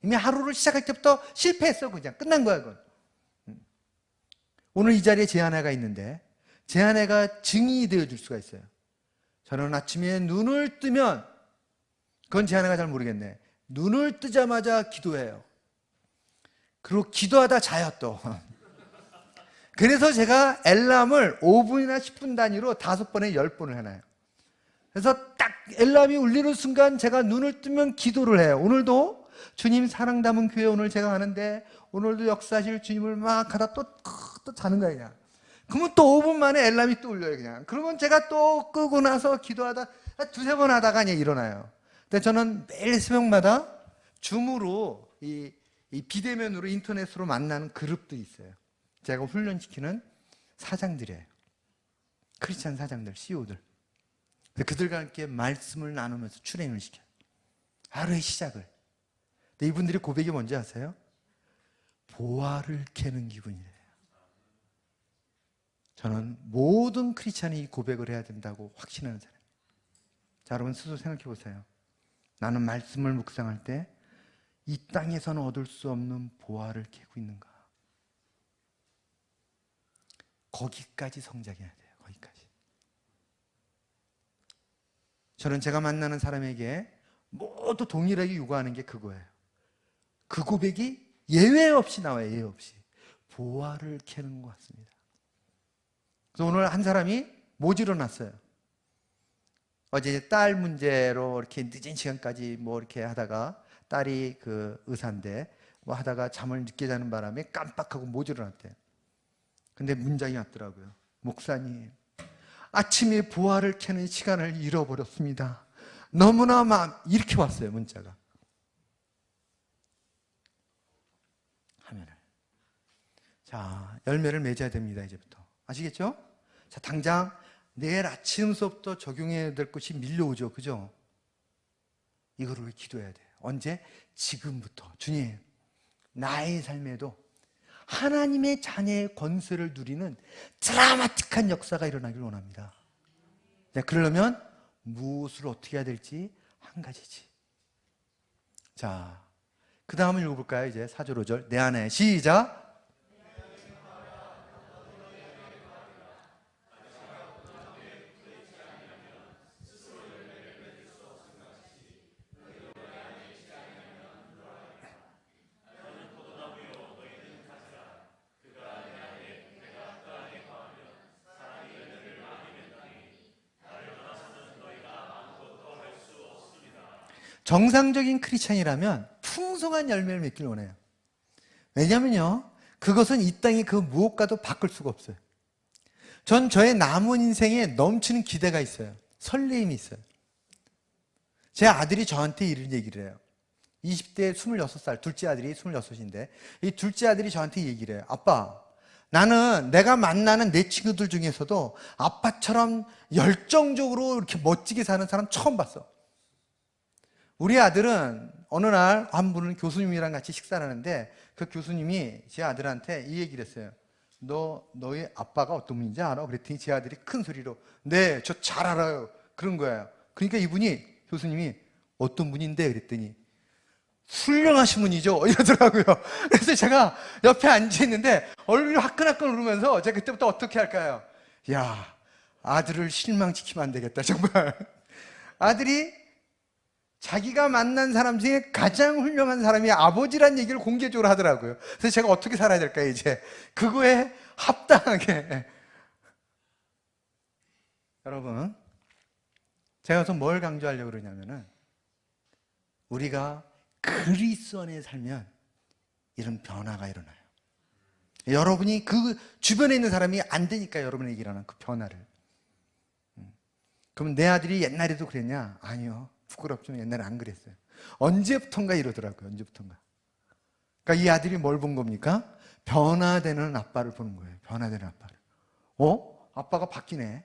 이미 하루를 시작할 때부터 실패했어. 그냥 끝난 거야. 그건. 오늘 이 자리에 제 아내가 있는데 제 아내가 증인이 되어줄 수가 있어요. 저는 아침에 눈을 뜨면, 그건 제 아내가 잘 모르겠네, 눈을 뜨자마자 기도해요. 그리고 기도하다 자요 또. 그래서 제가 알람을 5분이나 10분 단위로 5번에 10번을 해놔요. 그래서 딱 알람이 울리는 순간 제가 눈을 뜨면 기도를 해요. 오늘도 주님 사랑 담은 교회 오늘 제가 가는데 오늘도 역사하실 주님을 막 하다 또 자는 거예요. 그냥. 그러면 또 5분 만에 알람이 또 울려요. 그냥. 그러면 제가 또 끄고 나서 기도하다 두세 번 하다가 그냥 일어나요. 근데 저는 매일 새벽마다 줌으로 이 비대면으로 인터넷으로 만나는 그룹도 있어요. 제가 훈련시키는 사장들이에요. 크리스찬 사장들, CEO들. 그들과 함께 말씀을 나누면서 출행을 시켜요. 하루의 시작을. 근데 이분들이 고백이 뭔지 아세요? 보화를 캐는 기분이래요. 저는 모든 크리스찬이 이 고백을 해야 된다고 확신하는 사람이에요. 자, 여러분 스스로 생각해 보세요. 나는 말씀을 묵상할 때 이 땅에서는 얻을 수 없는 보화를 캐고 있는가? 거기까지 성장해야 돼요. 거기까지. 저는 제가 만나는 사람에게 모두 동일하게 요구하는 게 그거예요. 그 고백이 예외 없이 나와요. 예외 없이. 보화를 캐는 것 같습니다. 그래서 오늘 한 사람이 모지러 났어요. 어제 딸 문제로 이렇게 늦은 시간까지 뭐 이렇게 하다가, 딸이 그 의사인데 뭐 하다가 잠을 늦게 자는 바람에 깜빡하고 모지러 났대요. 근데 문장이 왔더라고요. 목사님, 아침에 보화를 캐는 시간을 잃어버렸습니다. 너무나 이렇게 왔어요. 문자가. 하면은 자, 열매를 맺어야 됩니다. 이제부터. 아시겠죠? 자, 당장 내일 아침 수업부터 적용해야 될 것이 밀려오죠. 그죠? 이거를 기도해야 돼요. 언제? 지금부터. 주님, 나의 삶에도 하나님의 자녀의 권세를 누리는 드라마틱한 역사가 일어나길 원합니다. 네, 그러려면 무엇을 어떻게 해야 될지 한 가지지. 자, 그 다음을 읽어볼까요? 이제 4절 5절. 내 안에 시작. 정상적인 크리스찬이라면 풍성한 열매를 맺길 원해요. 왜냐면요, 그것은 이 땅의 그 무엇과도 바꿀 수가 없어요. 전 저의 남은 인생에 넘치는 기대가 있어요. 설레임이 있어요. 제 아들이 저한테 이런 얘기를 해요. 20대 26살, 둘째 아들이 26인데 이 둘째 아들이 저한테 얘기를 해요. 아빠, 나는 내가 만나는 내 친구들 중에서도 아빠처럼 열정적으로 이렇게 멋지게 사는 사람 처음 봤어. 우리 아들은 어느 날 한 분은 교수님이랑 같이 식사를 하는데 그 교수님이 제 아들한테 이 얘기를 했어요. 너의 아빠가 어떤 분인지 알아? 그랬더니 제 아들이 큰 소리로 네, 저 잘 알아요. 그런 거예요. 그러니까 이분이, 교수님이 어떤 분인데? 그랬더니 훌륭하신 분이죠. 이러더라고요. 그래서 제가 옆에 앉아있는데 얼굴이 화끈화끈 울으면서 제가 그때부터 어떻게 할까요? 야, 아들을 실망시키면 안 되겠다, 정말. 아들이 자기가 만난 사람 중에 가장 훌륭한 사람이 아버지란 얘기를 공개적으로 하더라고요. 그래서 제가 어떻게 살아야 될까요, 이제? 그거에 합당하게. 여러분, 제가 여기서 뭘 강조하려고 그러냐면은, 우리가 그리스도 안에 살면 이런 변화가 일어나요. 여러분이 그 주변에 있는 사람이 안 되니까 여러분에게 일어나는 그 변화를. 그럼 내 아들이 옛날에도 그랬냐? 아니요. 부끄럽지만 옛날에 안 그랬어요. 언제부턴가 이러더라고요. 언제부턴가. 그러니까 이 아들이 뭘 본 겁니까? 변화되는 아빠를 보는 거예요. 변화되는 아빠를. 아빠가 바뀌네.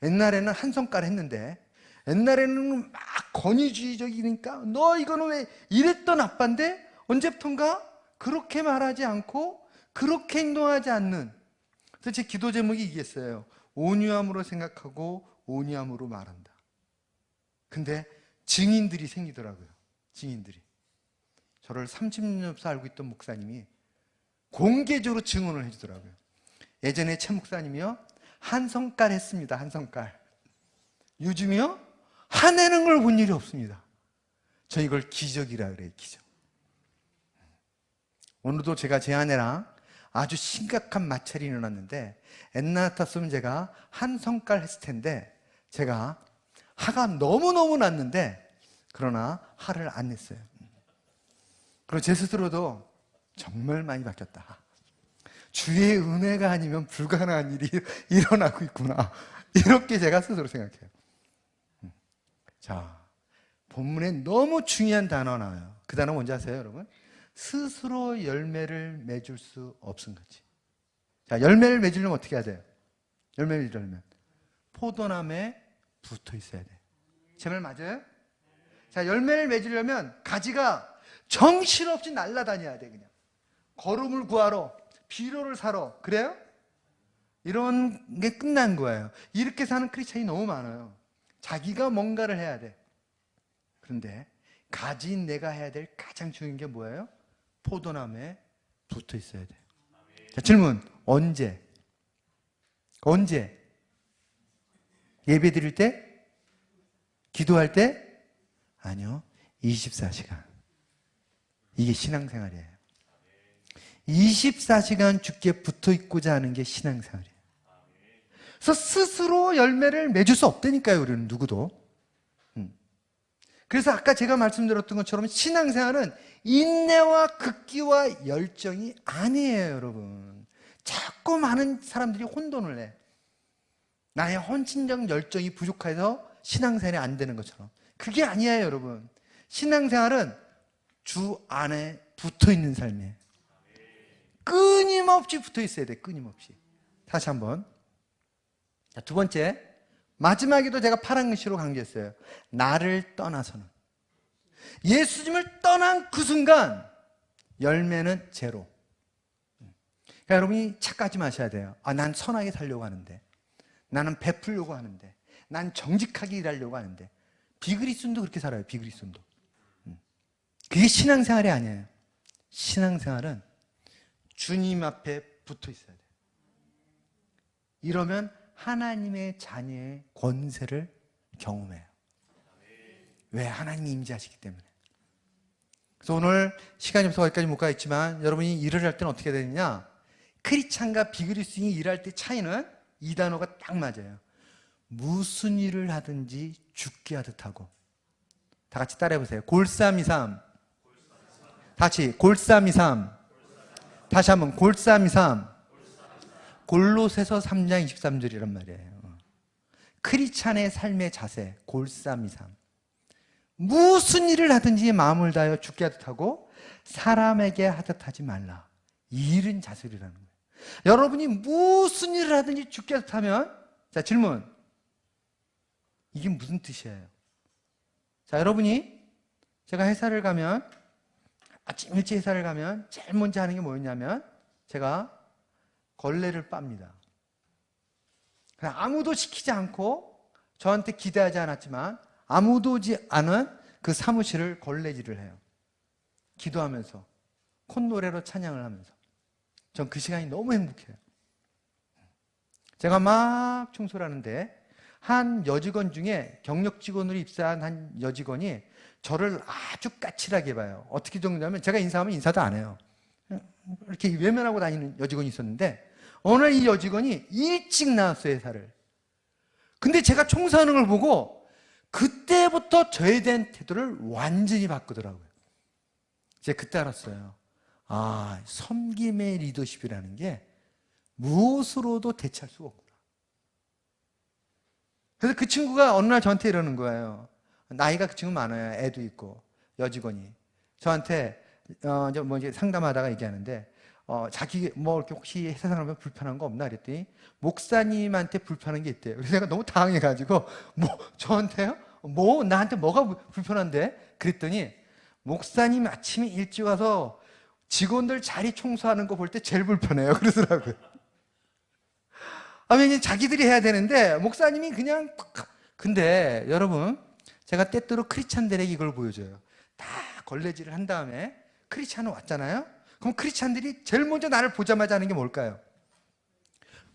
옛날에는 한 성깔 했는데 옛날에는 막 권위주의적이니까 너 이거는 왜 이랬던 아빠인데 언제부턴가 그렇게 말하지 않고 그렇게 행동하지 않는. 그래서 제 기도 제목이 이겠어요. 온유함으로 생각하고 온유함으로 말한다. 근데 증인들이 생기더라고요. 증인들이. 저를 30년 알고 있던 목사님이 공개적으로 증언을 해주더라고요. 예전에 최 목사님이요, 한 성깔 했습니다. 한 성깔. 요즘이요, 화내는 걸 본 일이 없습니다. 저 이걸 기적이라 그래요. 기적. 오늘도 제가 제 아내랑 아주 심각한 마찰이 일어났는데 옛날 같았으면 제가 한 성깔 했을 텐데 제가 화가 너무너무 났는데 그러나 화를 안 냈어요. 그리고 제 스스로도 정말 많이 바뀌었다. 주의 은혜가 아니면 불가능한 일이 일어나고 있구나. 이렇게 제가 스스로 생각해요. 자, 본문에 너무 중요한 단어가 나와요. 그 단어 뭔지 아세요, 여러분? 스스로 열매를 맺을 수 없은 거지. 자, 열매를 맺으려면 어떻게 해야 돼요? 열매를 맺으려면 포도나무에 붙어 있어야 돼요. 제 말 맞아요? 자, 열매를 맺으려면 가지가 정신없이 날아다녀야 돼. 그냥 거름을 구하러, 비료를 사러. 그래요? 이런 게 끝난 거예요. 이렇게 사는 크리스찬이 너무 많아요. 자기가 뭔가를 해야 돼. 그런데 가진 내가 해야 될 가장 중요한 게 뭐예요? 포도나무에 붙어 있어야 돼. 자, 질문. 언제? 언제? 예배 드릴 때? 기도할 때? 아니요. 24시간. 이게 신앙생활이에요. 24시간 주께 붙어 있고자 하는 게 신앙생활이에요. 그래서 스스로 열매를 맺을 수 없다니까요, 우리는 누구도. 그래서 아까 제가 말씀드렸던 것처럼 신앙생활은 인내와 극기와 열정이 아니에요, 여러분. 자꾸 많은 사람들이 혼돈을 내. 나의 헌신적 열정이 부족해서 신앙생활이 안 되는 것처럼. 그게 아니에요, 여러분. 신앙생활은 주 안에 붙어 있는 삶이에요. 끊임없이 붙어 있어야 돼, 끊임없이. 다시 한번. 자, 두 번째. 마지막에도 제가 파란 글씨로 강조했어요. 나를 떠나서는. 예수님을 떠난 그 순간 열매는 제로. 그러니까 여러분이 착각하지 마셔야 돼요. 난 선하게 살려고 하는데, 나는 베풀려고 하는데, 난 정직하게 일하려고 하는데. 비그리스도도 그렇게 살아요. 비그리스도도. 그게 신앙생활이 아니에요. 신앙생활은 주님 앞에 붙어 있어야 돼요. 이러면 하나님의 자녀의 권세를 경험해요. 왜? 하나님이 임재하시기 때문에. 그래서 오늘 시간이 없어서 거기까지 못 가겠지만 여러분이 일을 할 때는 어떻게 되느냐? 크리스찬과 비그리스도인이 일할 때 차이는 이 단어가 딱 맞아요. 무슨 일을 하든지 죽게 하듯 하고. 다 같이 따라해보세요. 골삼이삼. 다시 골삼이삼. 다시 한번 골삼이삼. 골로새서 3장 23절이란 말이에요. 크리스찬의 삶의 자세, 골삼이삼. 무슨 일을 하든지 마음을 다하여 주께 하듯 하고 사람에게 하듯 하지 말라. 이 일은 자술이라는 거예요. 여러분이 무슨 일을 하든지 주께 하듯 하면, 자, 질문. 이게 무슨 뜻이에요? 자, 여러분이 제가 회사를 가면, 아침 일찍 회사를 가면 제일 먼저 하는 게 뭐였냐면 제가 걸레를 빱니다. 그냥 아무도 시키지 않고 저한테 기대하지 않았지만 아무도 오지 않은 그 사무실을 걸레질을 해요. 기도하면서 콧노래로 찬양을 하면서. 전 그 시간이 너무 행복해요. 제가 막 청소를 하는데 한 여직원 중에 경력 직원으로 입사한 한 여직원이 저를 아주 까칠하게 봐요. 어떻게 정도냐면 제가 인사하면 인사도 안 해요. 이렇게 외면하고 다니는 여직원이 있었는데 어느 날 이 여직원이 일찍 나왔어요, 회사를. 근데 제가 청소하는 걸 보고 그때부터 저에 대한 태도를 완전히 바꾸더라고요. 제가 그때 알았어요. 아, 섬김의 리더십이라는 게 무엇으로도 대체할 수가 없구나. 그래서 그 친구가 어느 날 저한테 이러는 거예요. 나이가 그 친구 많아요. 애도 있고 여직원이 저한테 이제 상담하다가 얘기하는데 자기 뭐 이렇게 혹시 회사 생활하면 불편한 거 없나 그랬더니 목사님한테 불편한 게 있대요. 그래서 내가 너무 당황해가지고 뭐 저한테요? 뭐 나한테 뭐가 불편한데? 그랬더니 목사님 아침에 일찍 와서 직원들 자리 청소하는 거 볼 때 제일 불편해요. 그러더라고요. 왜냐면 자기들이 해야 되는데 목사님이 그냥. 근데 여러분, 제가 때때로 크리스찬들에게 이걸 보여줘요. 다 걸레질을 한 다음에 크리스찬은 왔잖아요. 그럼 크리스찬들이 제일 먼저 나를 보자마자 하는 게 뭘까요?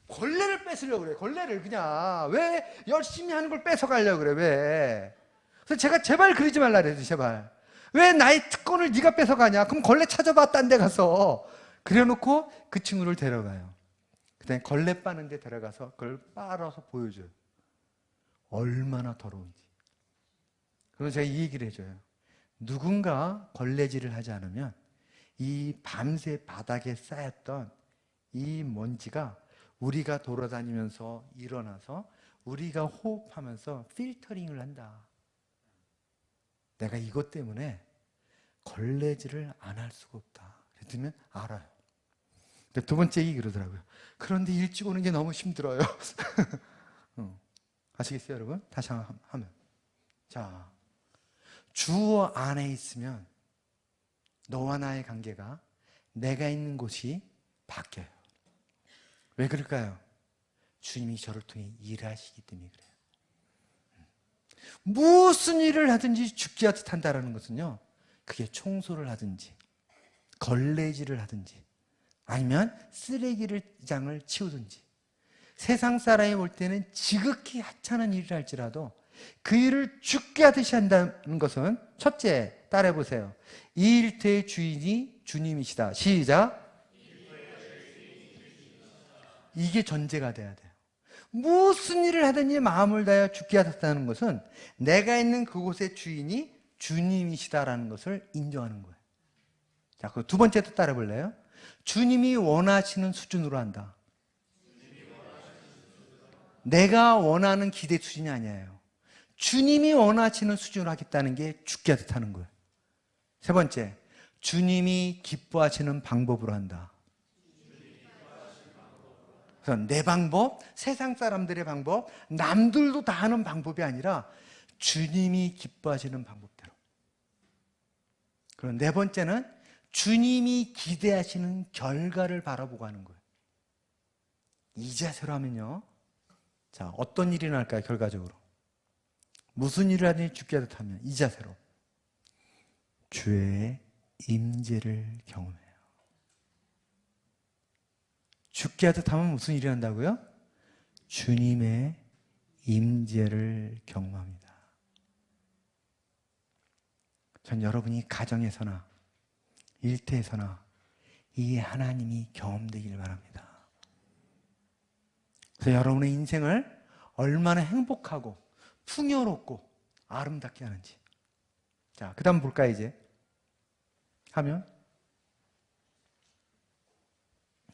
걸레를 뺏으려고 그래. 걸레를 그냥. 왜 열심히 하는 걸 뺏어가려고 그래. 왜? 그래서 제가 제발 그러지 말라 그래요. 제발. 왜 나의 특권을 네가 뺏어가냐? 그럼 걸레 찾아봐, 딴 데 가서. 그래놓고 그 친구를 데려가요. 그다음에 걸레 빠는 데 데려가서 그걸 빨아서 보여줘요. 얼마나 더러운지. 그래서 제가 이 얘기를 해줘요. 누군가 걸레질을 하지 않으면 이 밤새 바닥에 쌓였던 이 먼지가 우리가 돌아다니면서 일어나서 우리가 호흡하면서 필터링을 한다. 내가 이것 때문에 걸레질을 안 할 수가 없다. 그랬더니 알아요. 근데 두 번째 얘기 그러더라고요. 그런데 일찍 오는 게 너무 힘들어요. 아시겠어요, 여러분? 다시 하면. 자, 주 안에 있으면 너와 나의 관계가 내가 있는 곳이 바뀌어요. 왜 그럴까요? 주님이 저를 통해 일하시기 때문에 그래요. 무슨 일을 하든지 죽기 하듯 한다는 것은요, 그게 청소를 하든지 걸레질을 하든지 아니면 쓰레기장을 치우든지 세상 사람이 볼 때는 지극히 하찮은 일을 할지라도 그 일을 죽게 하듯이 한다는 것은 첫째, 따라해보세요. 이 일터의 주인이 주님이시다. 시작. 이게 전제가 돼야 돼요. 무슨 일을 하든지 마음을 다하여 죽게 하셨다는 것은 내가 있는 그곳의 주인이 주님이시다라는 것을 인정하는 거예요. 자, 그 두 번째도 따라 볼래요? 주님이 원하시는 수준으로 한다. 내가 원하는 기대 수준이 아니에요. 주님이 원하시는 수준으로 하겠다는 게 죽게 하듯 하는 거예요. 세 번째, 주님이 기뻐하시는 방법으로 한다. 그래서 내 방법, 세상 사람들의 방법, 남들도 다 하는 방법이 아니라 주님이 기뻐하시는 방법대로. 그리고 네 번째는 주님이 기대하시는 결과를 바라보고 하는 거예요. 이 자세로 하면요, 자, 어떤 일이 날까요? 결과적으로 무슨 일을 하든지 죽게 하듯 하면 이 자세로 주의 임재를 경험해요. 죽게 하듯 하면 무슨 일이 한다고요? 주님의 임재를 경험합니다. 전 여러분이 가정에서나 일터에서나 이 하나님이 경험되길 바랍니다. 그래서 여러분의 인생을 얼마나 행복하고 풍요롭고 아름답게 하는지 자, 그 다음 볼까요, 이제? 하면.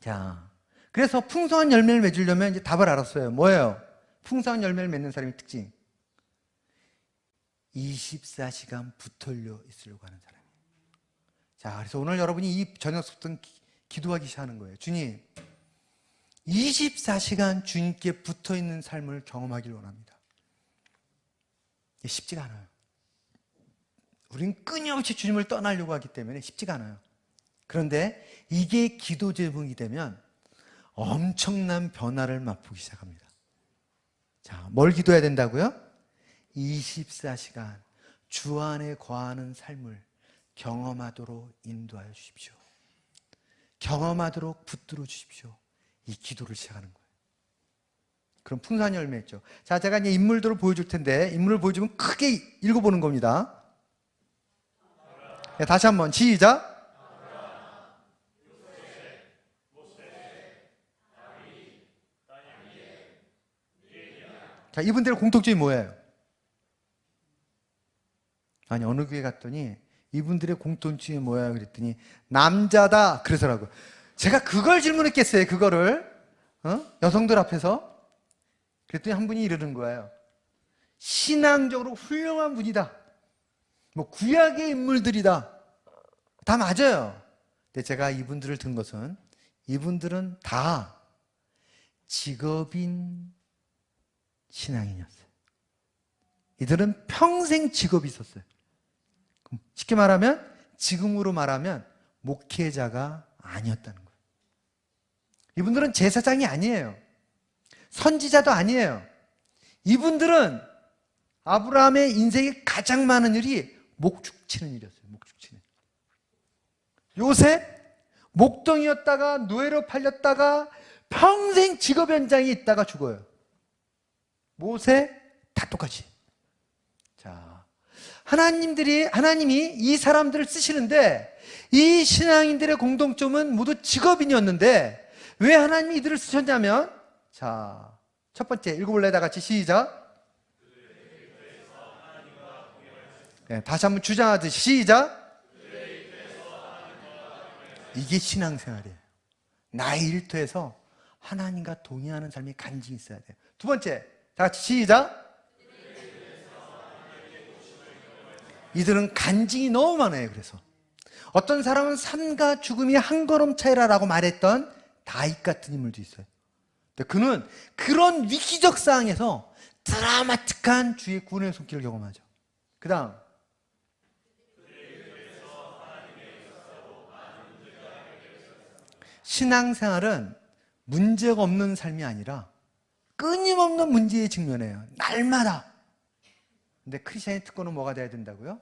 자, 그래서 풍성한 열매를 맺으려면 이제 답을 알았어요. 뭐예요? 풍성한 열매를 맺는 사람의 특징. 24시간 붙들려 있으려고 하는 사람이에요. 자, 그래서 오늘 여러분이 이 저녁부터 기도하기 시작하는 거예요. 주님, 24시간 주님께 붙어 있는 삶을 경험하기를 원합니다. 이게 쉽지가 않아요. 우린 끊임없이 주님을 떠나려고 하기 때문에 쉽지가 않아요. 그런데 이게 기도 제목이 되면 엄청난 변화를 맛보기 시작합니다. 자, 뭘 기도해야 된다고요? 24시간 주 안에 거하는 삶을 경험하도록 인도하여 주십시오. 경험하도록 붙들어 주십시오. 이 기도를 시작하는 거예요. 그럼 풍성한 열매였죠. 자, 제가 이제 인물들을 보여줄 텐데 인물을 보여주면 크게 읽어보는 겁니다. 네, 다시 한번 시작. 자, 이분들의 공통점이 뭐예요? 아니, 어느 교회 갔더니 이분들의 공통점이 뭐야 그랬더니 남자다 그러더라고요. 제가 그걸 질문했겠어요. 그거를 여성들 앞에서. 그랬더니 한 분이 이러는 거예요. 신앙적으로 훌륭한 분이다. 뭐 구약의 인물들이다. 다 맞아요. 근데 제가 이분들을 든 것은 이분들은 다 직업인 신앙인이었어요. 이들은 평생 직업이 있었어요. 쉽게 말하면 지금으로 말하면 목회자가 아니었다는 거예요. 이분들은 제사장이 아니에요. 선지자도 아니에요. 이분들은 아브라함의 인생에 가장 많은 일이 목축 치는 일이었어요. 목축 치는 일. 요셉 목동이었다가 노예로 팔렸다가 평생 직업 현장에 있다가 죽어요. 모세 다 똑같이. 자, 하나님이 이 사람들을 쓰시는데 이 신앙인들의 공통점은 모두 직업인이었는데 왜 하나님이 이들을 쓰셨냐면, 자, 첫 번째 읽어볼래요? 다 같이 시작. 네, 다시 한번 주장하듯이 시작. 이게 신앙생활이에요. 나의 일터에서 하나님과 동의하는 삶이 간증이 있어야 돼요. 두 번째, 다 같이 시작. 이들은 간증이 너무 많아요. 그래서 어떤 사람은 삶과 죽음이 한 걸음 차이라고 말했던 다윗 같은 인물도 있어요. 근데 그는 그런 위기적 상황에서 드라마틱한 주의 구원의 손길을 경험하죠. 그 다음, 신앙생활은 문제가 없는 삶이 아니라 끊임없는 문제에 직면해요. 날마다. 근데 크리스천의 특권은 뭐가 돼야 된다고요?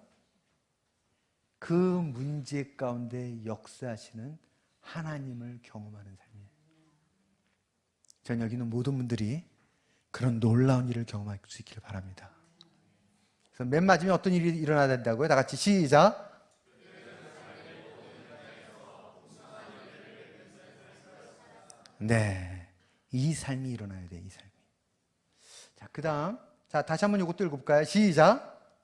그 문제 가운데 역사하시는 하나님을 경험하는 삶이에요. 전 여기 있는 모든 분들이 그런 놀라운 일을 경험할 수 있기를 바랍니다. 그래서 맨 마지막에 어떤 일이 일어나야 된다고요? 다 같이 시작. 네, 이 삶이 일어나야 돼. 이 삶이. 자, 그 다음, 자, 다시 한번 이것도 읽어볼까요? 시작.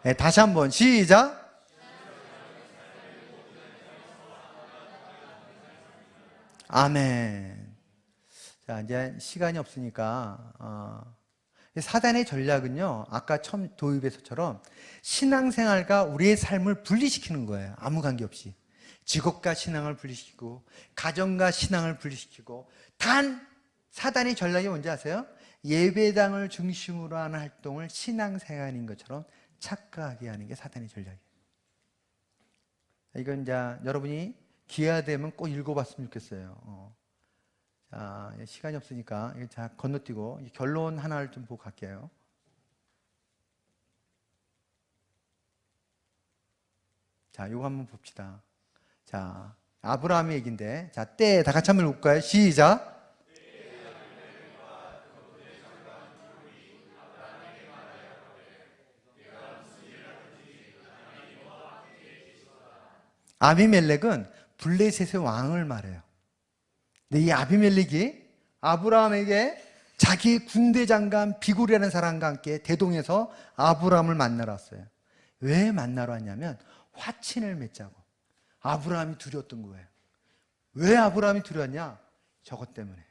네, 다시 한번 시작. 아멘. 자, 이제 시간이 없으니까 사단의 전략은요, 아까 처음 도입에서처럼 신앙생활과 우리의 삶을 분리시키는 거예요. 아무 관계없이. 직업과 신앙을 분리시키고 가정과 신앙을 분리시키고, 단 사단의 전략이 뭔지 아세요? 예배당을 중심으로 하는 활동을 신앙생활인 것처럼 착각하게 하는 게 사단의 전략이에요. 이건 이제 여러분이 기회가 되면 꼭 읽어봤으면 좋겠어요. 자, 시간이 없으니까 자, 건너뛰고 결론 하나를 좀 보고 갈게요. 자, 이거 한번 봅시다. 자, 아브라함의 얘기인데, 자, 때 다 같이 한번 볼까요? 시작. 아비멜렉은 블레셋의 왕을 말해요. 근데 이 아비멜렉이 아브라함에게 자기의 군대 장관 비굴이라는 사람과 함께 대동에서 아브라함을 만나러 왔어요. 왜 만나러 왔냐면 화친을 맺자고. 아브라함이 두려웠던 거예요. 왜 아브라함이 두려웠냐? 저것 때문에.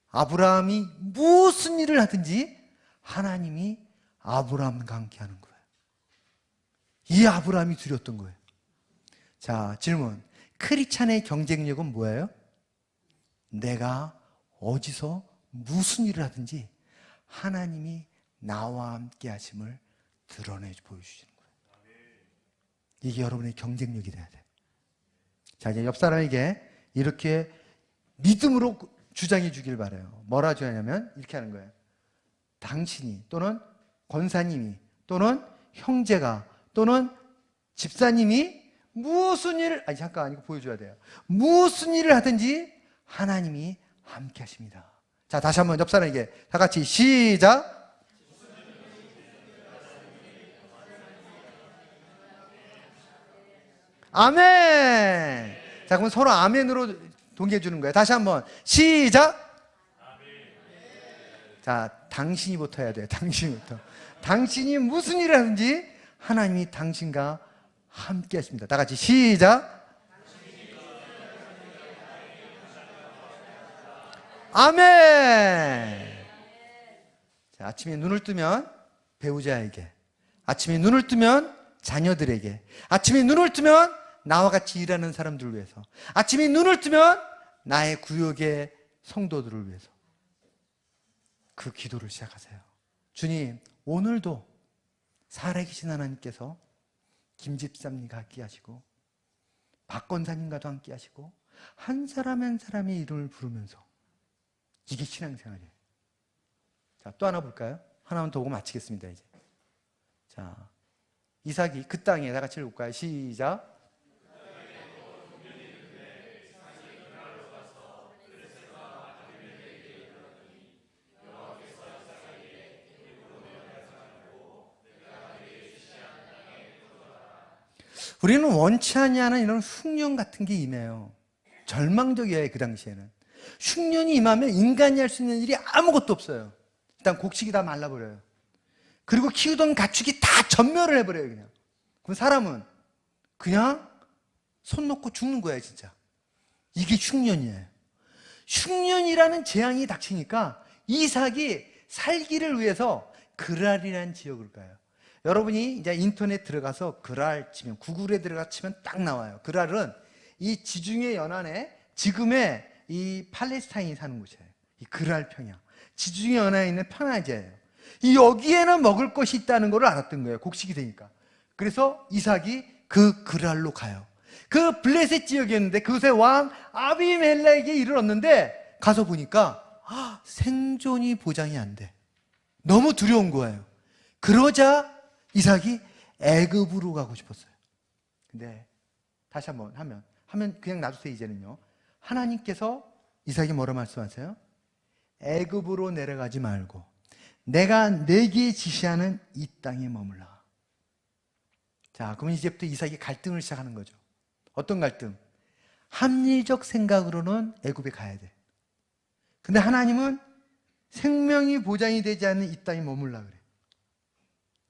아브라함이 무슨 일을 하든지 하나님이 아브라함과 함께 하는 거예요. 이 아브라함이 두려웠던 거예요. 자, 질문. 크리스찬의 경쟁력은 뭐예요? 내가 어디서 무슨 일을 하든지 하나님이 나와 함께 하심을 드러내 보여주시는 거예요. 이게 여러분의 경쟁력이 돼야 돼요. 자, 이제 옆 사람에게 이렇게 믿음으로 주장해 주길 바라요. 뭐라 주냐면 이렇게 하는 거예요. 당신이 또는 권사님이 또는 형제가 또는 집사님이 무슨 일을 잠깐 이거 보여줘야 돼요. 무슨 일을 하든지 하나님이 함께 하십니다. 자, 다시 한번 옆 사람에게 다 같이 시작. 아멘. 자, 그럼 서로 아멘으로 동의해 주는 거예요. 다시 한번 시작. 자, 당신이부터 해야 돼요. 당신이부터. 당신이 무슨 일을 하든지 하나님이 당신과 함께 하십니다. 다 같이 시작. 아멘. 자, 아침에 눈을 뜨면 배우자에게, 아침에 눈을 뜨면 자녀들에게, 아침에 눈을 뜨면 나와 같이 일하는 사람들을 위해서, 아침에 눈을 뜨면 나의 구역의 성도들을 위해서 그 기도를 시작하세요. 주님, 오늘도 살아계신 하나님께서 김 집사님과 함께 하시고 박 권사님과도 함께 하시고 한 사람 한 사람의 이름을 부르면서, 이게 신앙생활이에요. 자, 또 하나 볼까요? 하나만 더 보고 마치겠습니다. 이제. 자, 이삭이 그 땅에, 다 같이 읽을까요? 시작. 우리는 원치 않는 이런 흉년 같은 게 임해요. 절망적이에요. 그 당시에는 흉년이 임하면 인간이 할 수 있는 일이 아무것도 없어요. 일단 곡식이 다 말라버려요. 그리고 키우던 가축이 다 전멸을 해버려요. 그냥. 그럼 사람은 그냥 손 놓고 죽는 거예요. 진짜. 이게 흉년이에요. 흉년이라는 재앙이 닥치니까 이삭이 살기를 위해서 그랄이라는 지역을 가요. 여러분이 이제 인터넷 들어가서 그랄 치면, 구글에 들어가 치면 딱 나와요. 그랄은 이 지중해 연안에 지금의 이 팔레스타인이 사는 곳이에요. 이 그랄 평야. 지중해 연안에 있는 편화지예요. 이 여기에는 먹을 것이 있다는 걸 알았던 거예요. 곡식이 되니까. 그래서 이삭이 그 그랄로 가요. 그 블레셋 지역이었는데 그곳에 왕 아비멜렉에 이르렀는데 가서 보니까 생존이 보장이 안 돼. 너무 두려운 거예요. 그러자 이삭이 애굽으로 가고 싶었어요. 근데 다시 한번 하면 그냥 놔두세요. 이제는요. 하나님께서 이삭이 뭐라 말씀하세요? 애굽으로 내려가지 말고 내가 내게 지시하는 이 땅에 머물라. 자, 그러면 이제부터 이삭이 갈등을 시작하는 거죠. 어떤 갈등? 합리적 생각으로는 애굽에 가야 돼. 근데 하나님은 생명이 보장이 되지 않는 이 땅에 머물라 그래.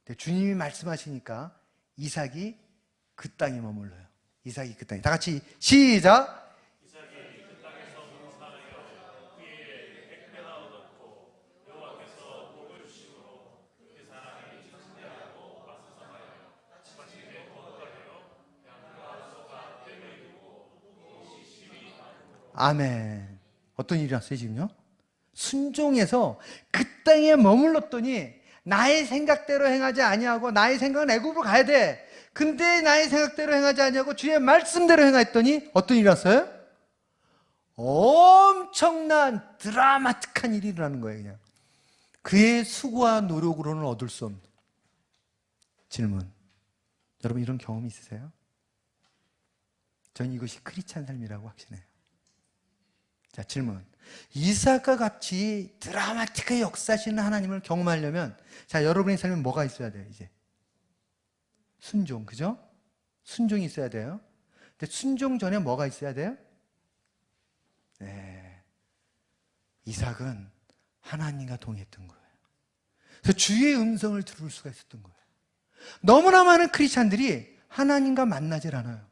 근데 주님이 말씀하시니까 이삭이 그 땅에 머물러요. 이삭이 그 땅에. 다 같이 시작. 아멘. 어떤 일이 났어요 지금요? 순종해서 그 땅에 머물렀더니 나의 생각대로 행하지 아니하고, 나의 생각은 애굽으로 가야 돼. 근데 나의 생각대로 행하지 아니하고 주의 말씀대로 행했더니 어떤 일이 났어요? 엄청난 드라마틱한 일이 일어나는 거예요. 그냥 그의 수고와 노력으로는 얻을 수 없는. 질문, 여러분 이런 경험이 있으세요? 전 이것이 크리스찬 삶이라고 확신해요. 자, 질문. 이삭과 같이 드라마틱하게 역사하시는 하나님을 경험하려면, 자, 여러분의 삶에 뭐가 있어야 돼요, 이제? 순종, 그죠? 순종이 있어야 돼요. 근데 순종 전에 뭐가 있어야 돼요? 네. 이삭은 하나님과 동행했던 거예요. 그래서 주의 음성을 들을 수가 있었던 거예요. 너무나 많은 크리스찬들이 하나님과 만나질 않아요.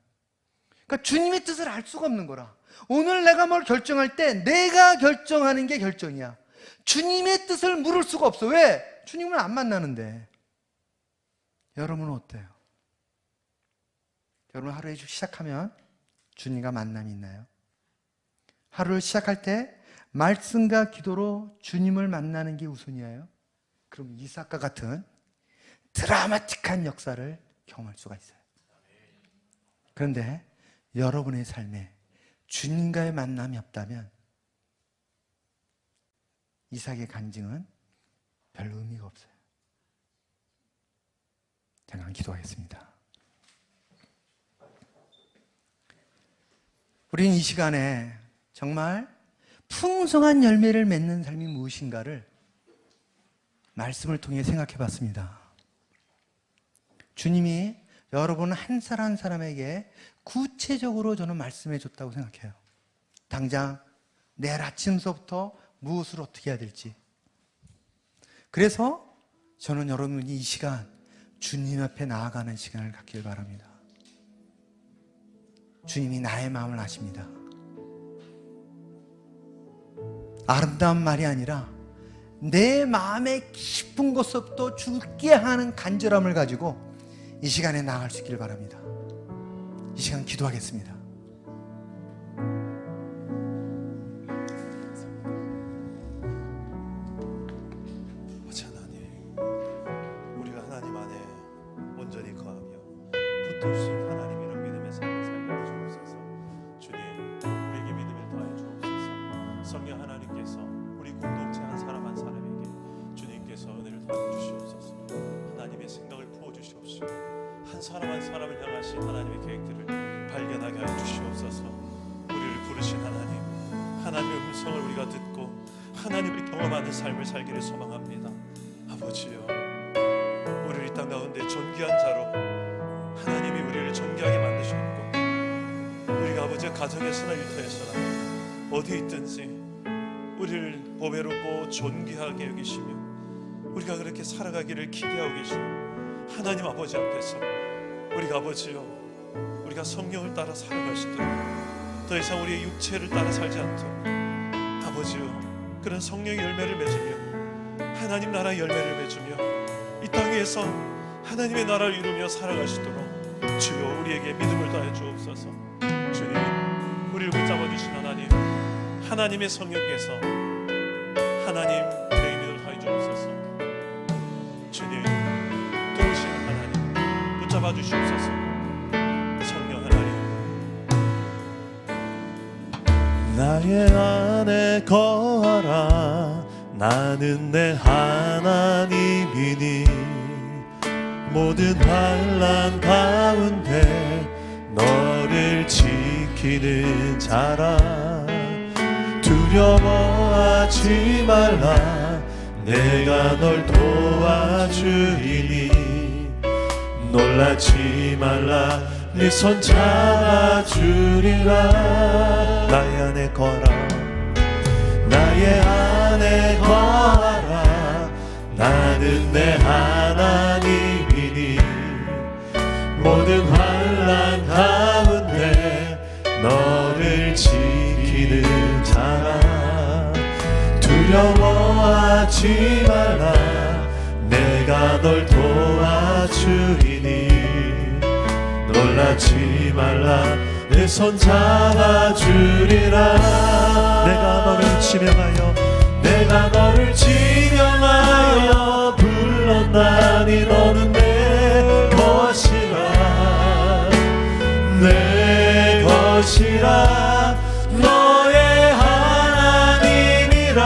그러니까 주님의 뜻을 알 수가 없는 거라. 오늘 내가 뭘 결정할 때 내가 결정하는 게 결정이야. 주님의 뜻을 물을 수가 없어. 왜? 주님을 안 만나는데. 여러분은 어때요? 여러분 하루에 시작하면 주님과 만남이 있나요? 하루를 시작할 때 말씀과 기도로 주님을 만나는 게 우선이에요? 그럼 이삭과 같은 드라마틱한 역사를 경험할 수가 있어요. 그런데 여러분의 삶에 주님과의 만남이 없다면 이삭의 간증은 별로 의미가 없어요. 잠깐 기도하겠습니다. 우리는 이 시간에 정말 풍성한 열매를 맺는 삶이 무엇인가를 말씀을 통해 생각해 봤습니다. 주님이 여러분 한 사람 한 사람에게 구체적으로 저는 말씀해 줬다고 생각해요. 당장 내일 아침서부터 무엇을 어떻게 해야 될지. 그래서 저는 여러분이 이 시간 주님 앞에 나아가는 시간을 갖길 바랍니다. 주님이 나의 마음을 아십니다. 아름다운 말이 아니라 내 마음의 깊은 곳부터 죽게 하는 간절함을 가지고 이 시간에 나아갈 수 있길 바랍니다. 이 시간 기도하겠습니다. 아버지 하나님, 우리가 하나님 안에 온전히 거하며 붙드신 하나님 이런 믿음의 삶을 살게 하여 주옵소서. 주님, 우리에게 믿음을 더하여 주옵소서. 성령 하나님께서 우리 공동체 한 사람 한 사람에게 주님께서 은혜를 더하여 주시옵소서. 하나님의 생각을 부어 주시옵시고 한 사람 한 사람을 향하신 하나님의 계획들을 발견하게 하여 주시옵소서. 우리를 부르신 하나님, 하나님의 음성을 우리가 듣고 하나님을 경험하는 삶을 살기를 소망합니다. 아버지여, 우리를 이 땅 가운데 존귀한 자로 하나님이 우리를 존귀하게 만드셨고, 우리가 아버지의 가정에서나 일터에서나 어디 있든지 우리를 보배롭고 존귀하게 여기시며 우리가 그렇게 살아가기를 기대하고 계시는 하나님 아버지 앞에서 우리가 아버지여, 우리가 성령을 따라 살아갈 수 있도록 더 이상 우리의 육체를 따라 살지 않도록 아버지여, 그런 성령의 열매를 맺으며 하나님 나라의 열매를 맺으며 이 땅 위에서 하나님의 나라를 이루며 살아갈 수 있도록 주여 우리에게 믿음을 더해 주옵소서. 주님, 우리를 붙잡아 주신 하나님, 하나님의 성령께서 하나님 우리에게 믿음을 더해 주옵소서. 주님, 도우시는 하나님 붙잡아 주시옵소서. 성령 하나님, 나의 안에 거하라. 나는 내 하나님이니 모든 환난 가운데 너를 지키는 자라. 두려워하지 말라. 내가 널 도와주리니 놀라지 말라. 네 손 잡아주리라. 나의 안에 거하라. 나의 안에 거하라. 나는 내 하나님이니 모든 환난 가운데 너를 지키는 자라. 두려워하지 말라. 내가 널 도와주리니 놀라지 말라. 내 손 잡아주리라. 내가 너를 지명하여 내가 너를 지명하여 불렀나니 너는 내 것이라. 내 것이라. 너의 하나님이라.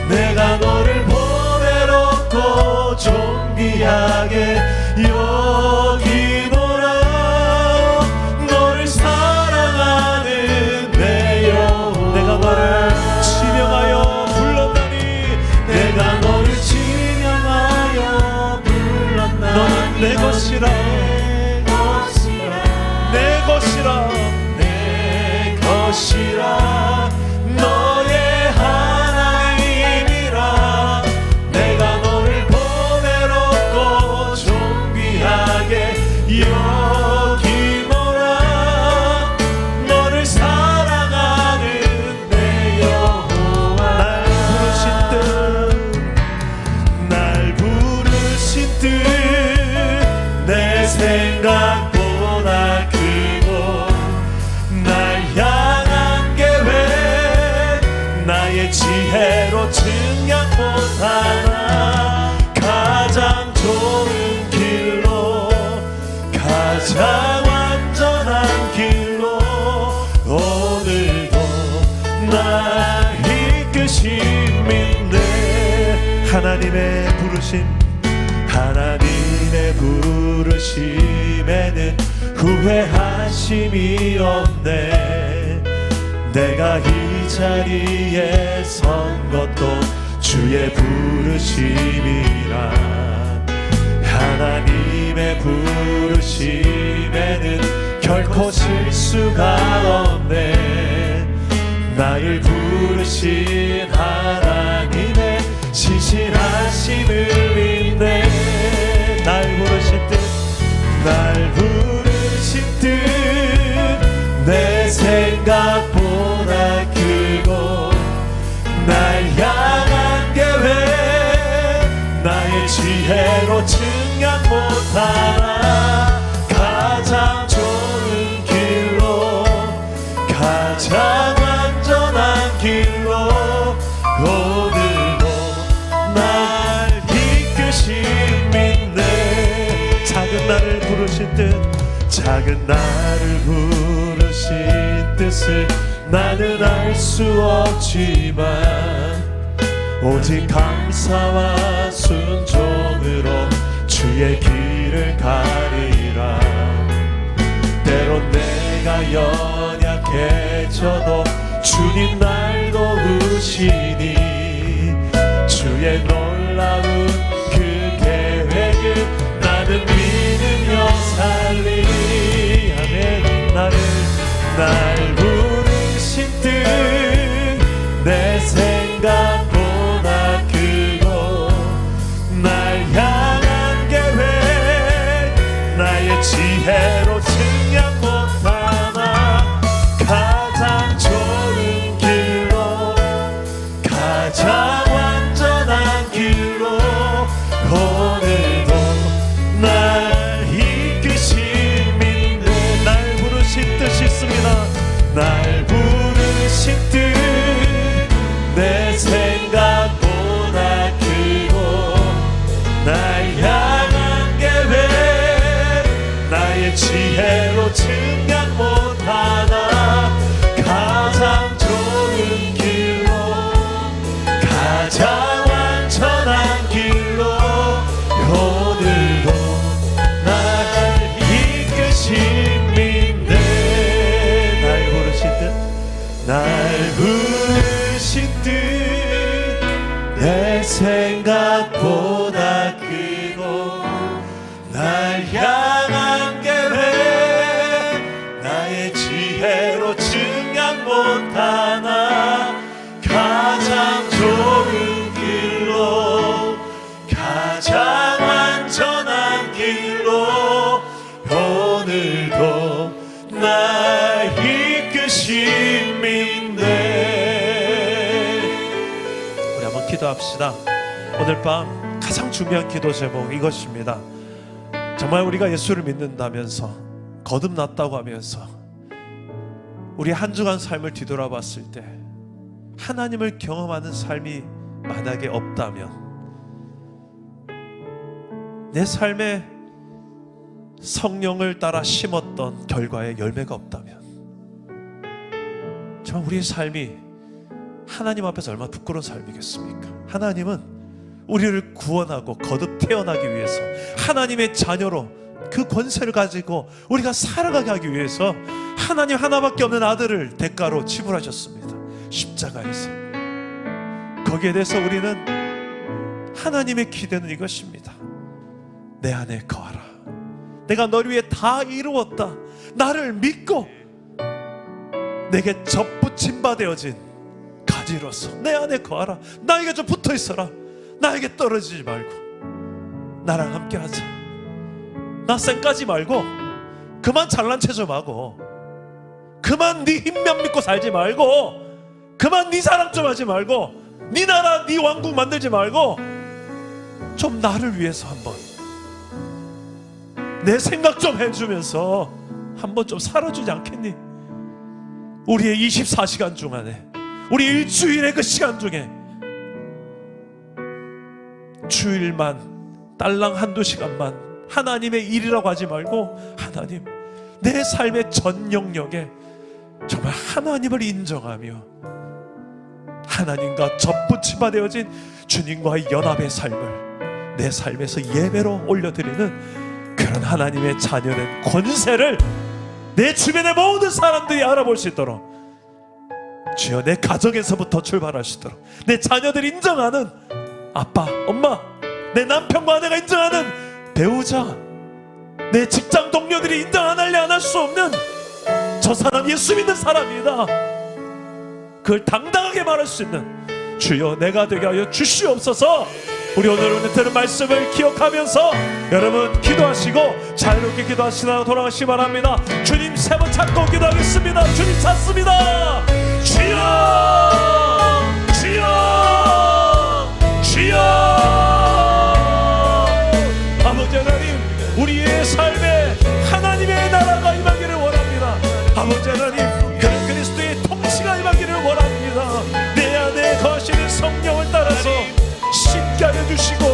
내가 너를 보배롭고 존귀하게 여기노라. 너를 사랑하는 내 영혼. 내가 너를 지명하여 불렀나니 내가 너를 지명하여 불렀나니 너는 내 것이라. 내 것이라. 내 나의 지혜로 증량 못하나 가장 좋은 길로 가장 완전한 길로 오늘도 날 이끄심 있네. 하나님의 부르심에는 후회하심이 없네. 내가 이 자리에 선 것도 주의 부르심이라. 하나님의 부르심에는 결코 실수가 없네. 나를 부르신 하나님의 신실하심을 믿네. 날 부르신 듯 내 생각보다 크고 날 향한 계획 나의 지혜로 증량 못하나 가장 좋은 길로 가장 완전한 길로 오늘도 날 이끄심 있네. 작은 나를 부르신 뜻을 나는 알 수 없지만 오직 감사와 순종으로 주의 길을 가리라. 때론 내가 연약해져도 주님 날 도우시니 주의 놀라운 그 계획을 나는 믿으며 살리. 아멘. 날 부르신 뜻 내 생각보다 크고 날 향한 계획 나의 지혜로 증량 못하나 가장 좋은 길로 가장 완전한 길로 오늘도 날 이끄심 있네. 날 부르신 뜻이 있습니다. 날 부르신 뜻 내 생각보다 크고 날 향한 계획 나의 지혜로 증량 못하나 가장 좋은 길로 가장 완전한 길로 오늘도 날 이끄심 있네. 날 부르신 뜻 내 생각보다 크고 날 향한 계획 나의 지혜로 증량 못하나 가장 좋은 길로 가장 완전한 길로 오늘도 날 이끄심 있네. 우리 한번 기도합시다. 오늘 밤 가장 중요한 기도 제목 이것입니다. 정말 우리가 예수를 믿는다면서 거듭났다고 하면서 우리 한 주간 삶을 뒤돌아봤을 때 하나님을 경험하는 삶이 만약에 없다면, 내 삶에 성령을 따라 심었던 결과에 열매가 없다면, 정말 우리의 삶이 하나님 앞에서 얼마나 부끄러운 삶이겠습니까? 하나님은 우리를 구원하고 거듭 태어나기 위해서, 하나님의 자녀로 그 권세를 가지고 우리가 살아가게 하기 위해서 하나님 하나밖에 없는 아들을 대가로 지불하셨습니다. 십자가에서. 거기에 대해서 우리는 하나님의 기대는 이것입니다. 내 안에 거하라. 내가 너를 위해 다 이루었다. 나를 믿고 내게 접붙임 바 되어진 가지로서 내 안에 거하라. 나에게 좀 붙어 있어라. 나에게 떨어지지 말고 나랑 함께 하자. 나 쌩까지 말고, 그만 잘난 체 좀 하고, 그만 네 힘만 믿고 살지 말고, 그만 네 사랑 좀 하지 말고, 네 나라 네 왕국 만들지 말고 좀 나를 위해서 한번 내 생각 좀 해주면서 한번 좀 살아주지 않겠니? 우리의 24시간 중간에 우리 일주일의 그 시간 중에 주일만 딸랑 한두 시간만 하나님의 일이라고 하지 말고, 하나님, 내 삶의 전 영역에 정말 하나님을 인정하며 하나님과 접붙임바 되어진 주님과의 연합의 삶을 내 삶에서 예배로 올려드리는 그런 하나님의 자녀는 권세를 내 주변의 모든 사람들이 알아볼 수 있도록, 주여, 내 가정에서부터 출발할 수 있도록, 내 자녀들이 인정하는 아빠, 엄마, 내 남편과 아내가 인정하는 배우자, 내 직장 동료들이 인정 안 할래 안 할 수 없는 저 사람 예수 믿는 사람이다, 그걸 당당하게 말할 수 있는 주여 내가 되게 하여 주시옵소서. 우리 오늘 들은 말씀을 기억하면서 여러분 기도하시고 자유롭게 기도하시나 돌아가시기 바랍니다. 주님 세 번 찾고 기도하겠습니다. 주님 찾습니다. 주여, 주여, 주여. 아버지 하나님, 우리의 삶에 하나님의 나라가 임하기를 원합니다. 아버지 하나님, 그런 그리스도의 통치가 임하기를 원합니다. 내 안에 거하시는 성령을 따라서 신께 하여 주시고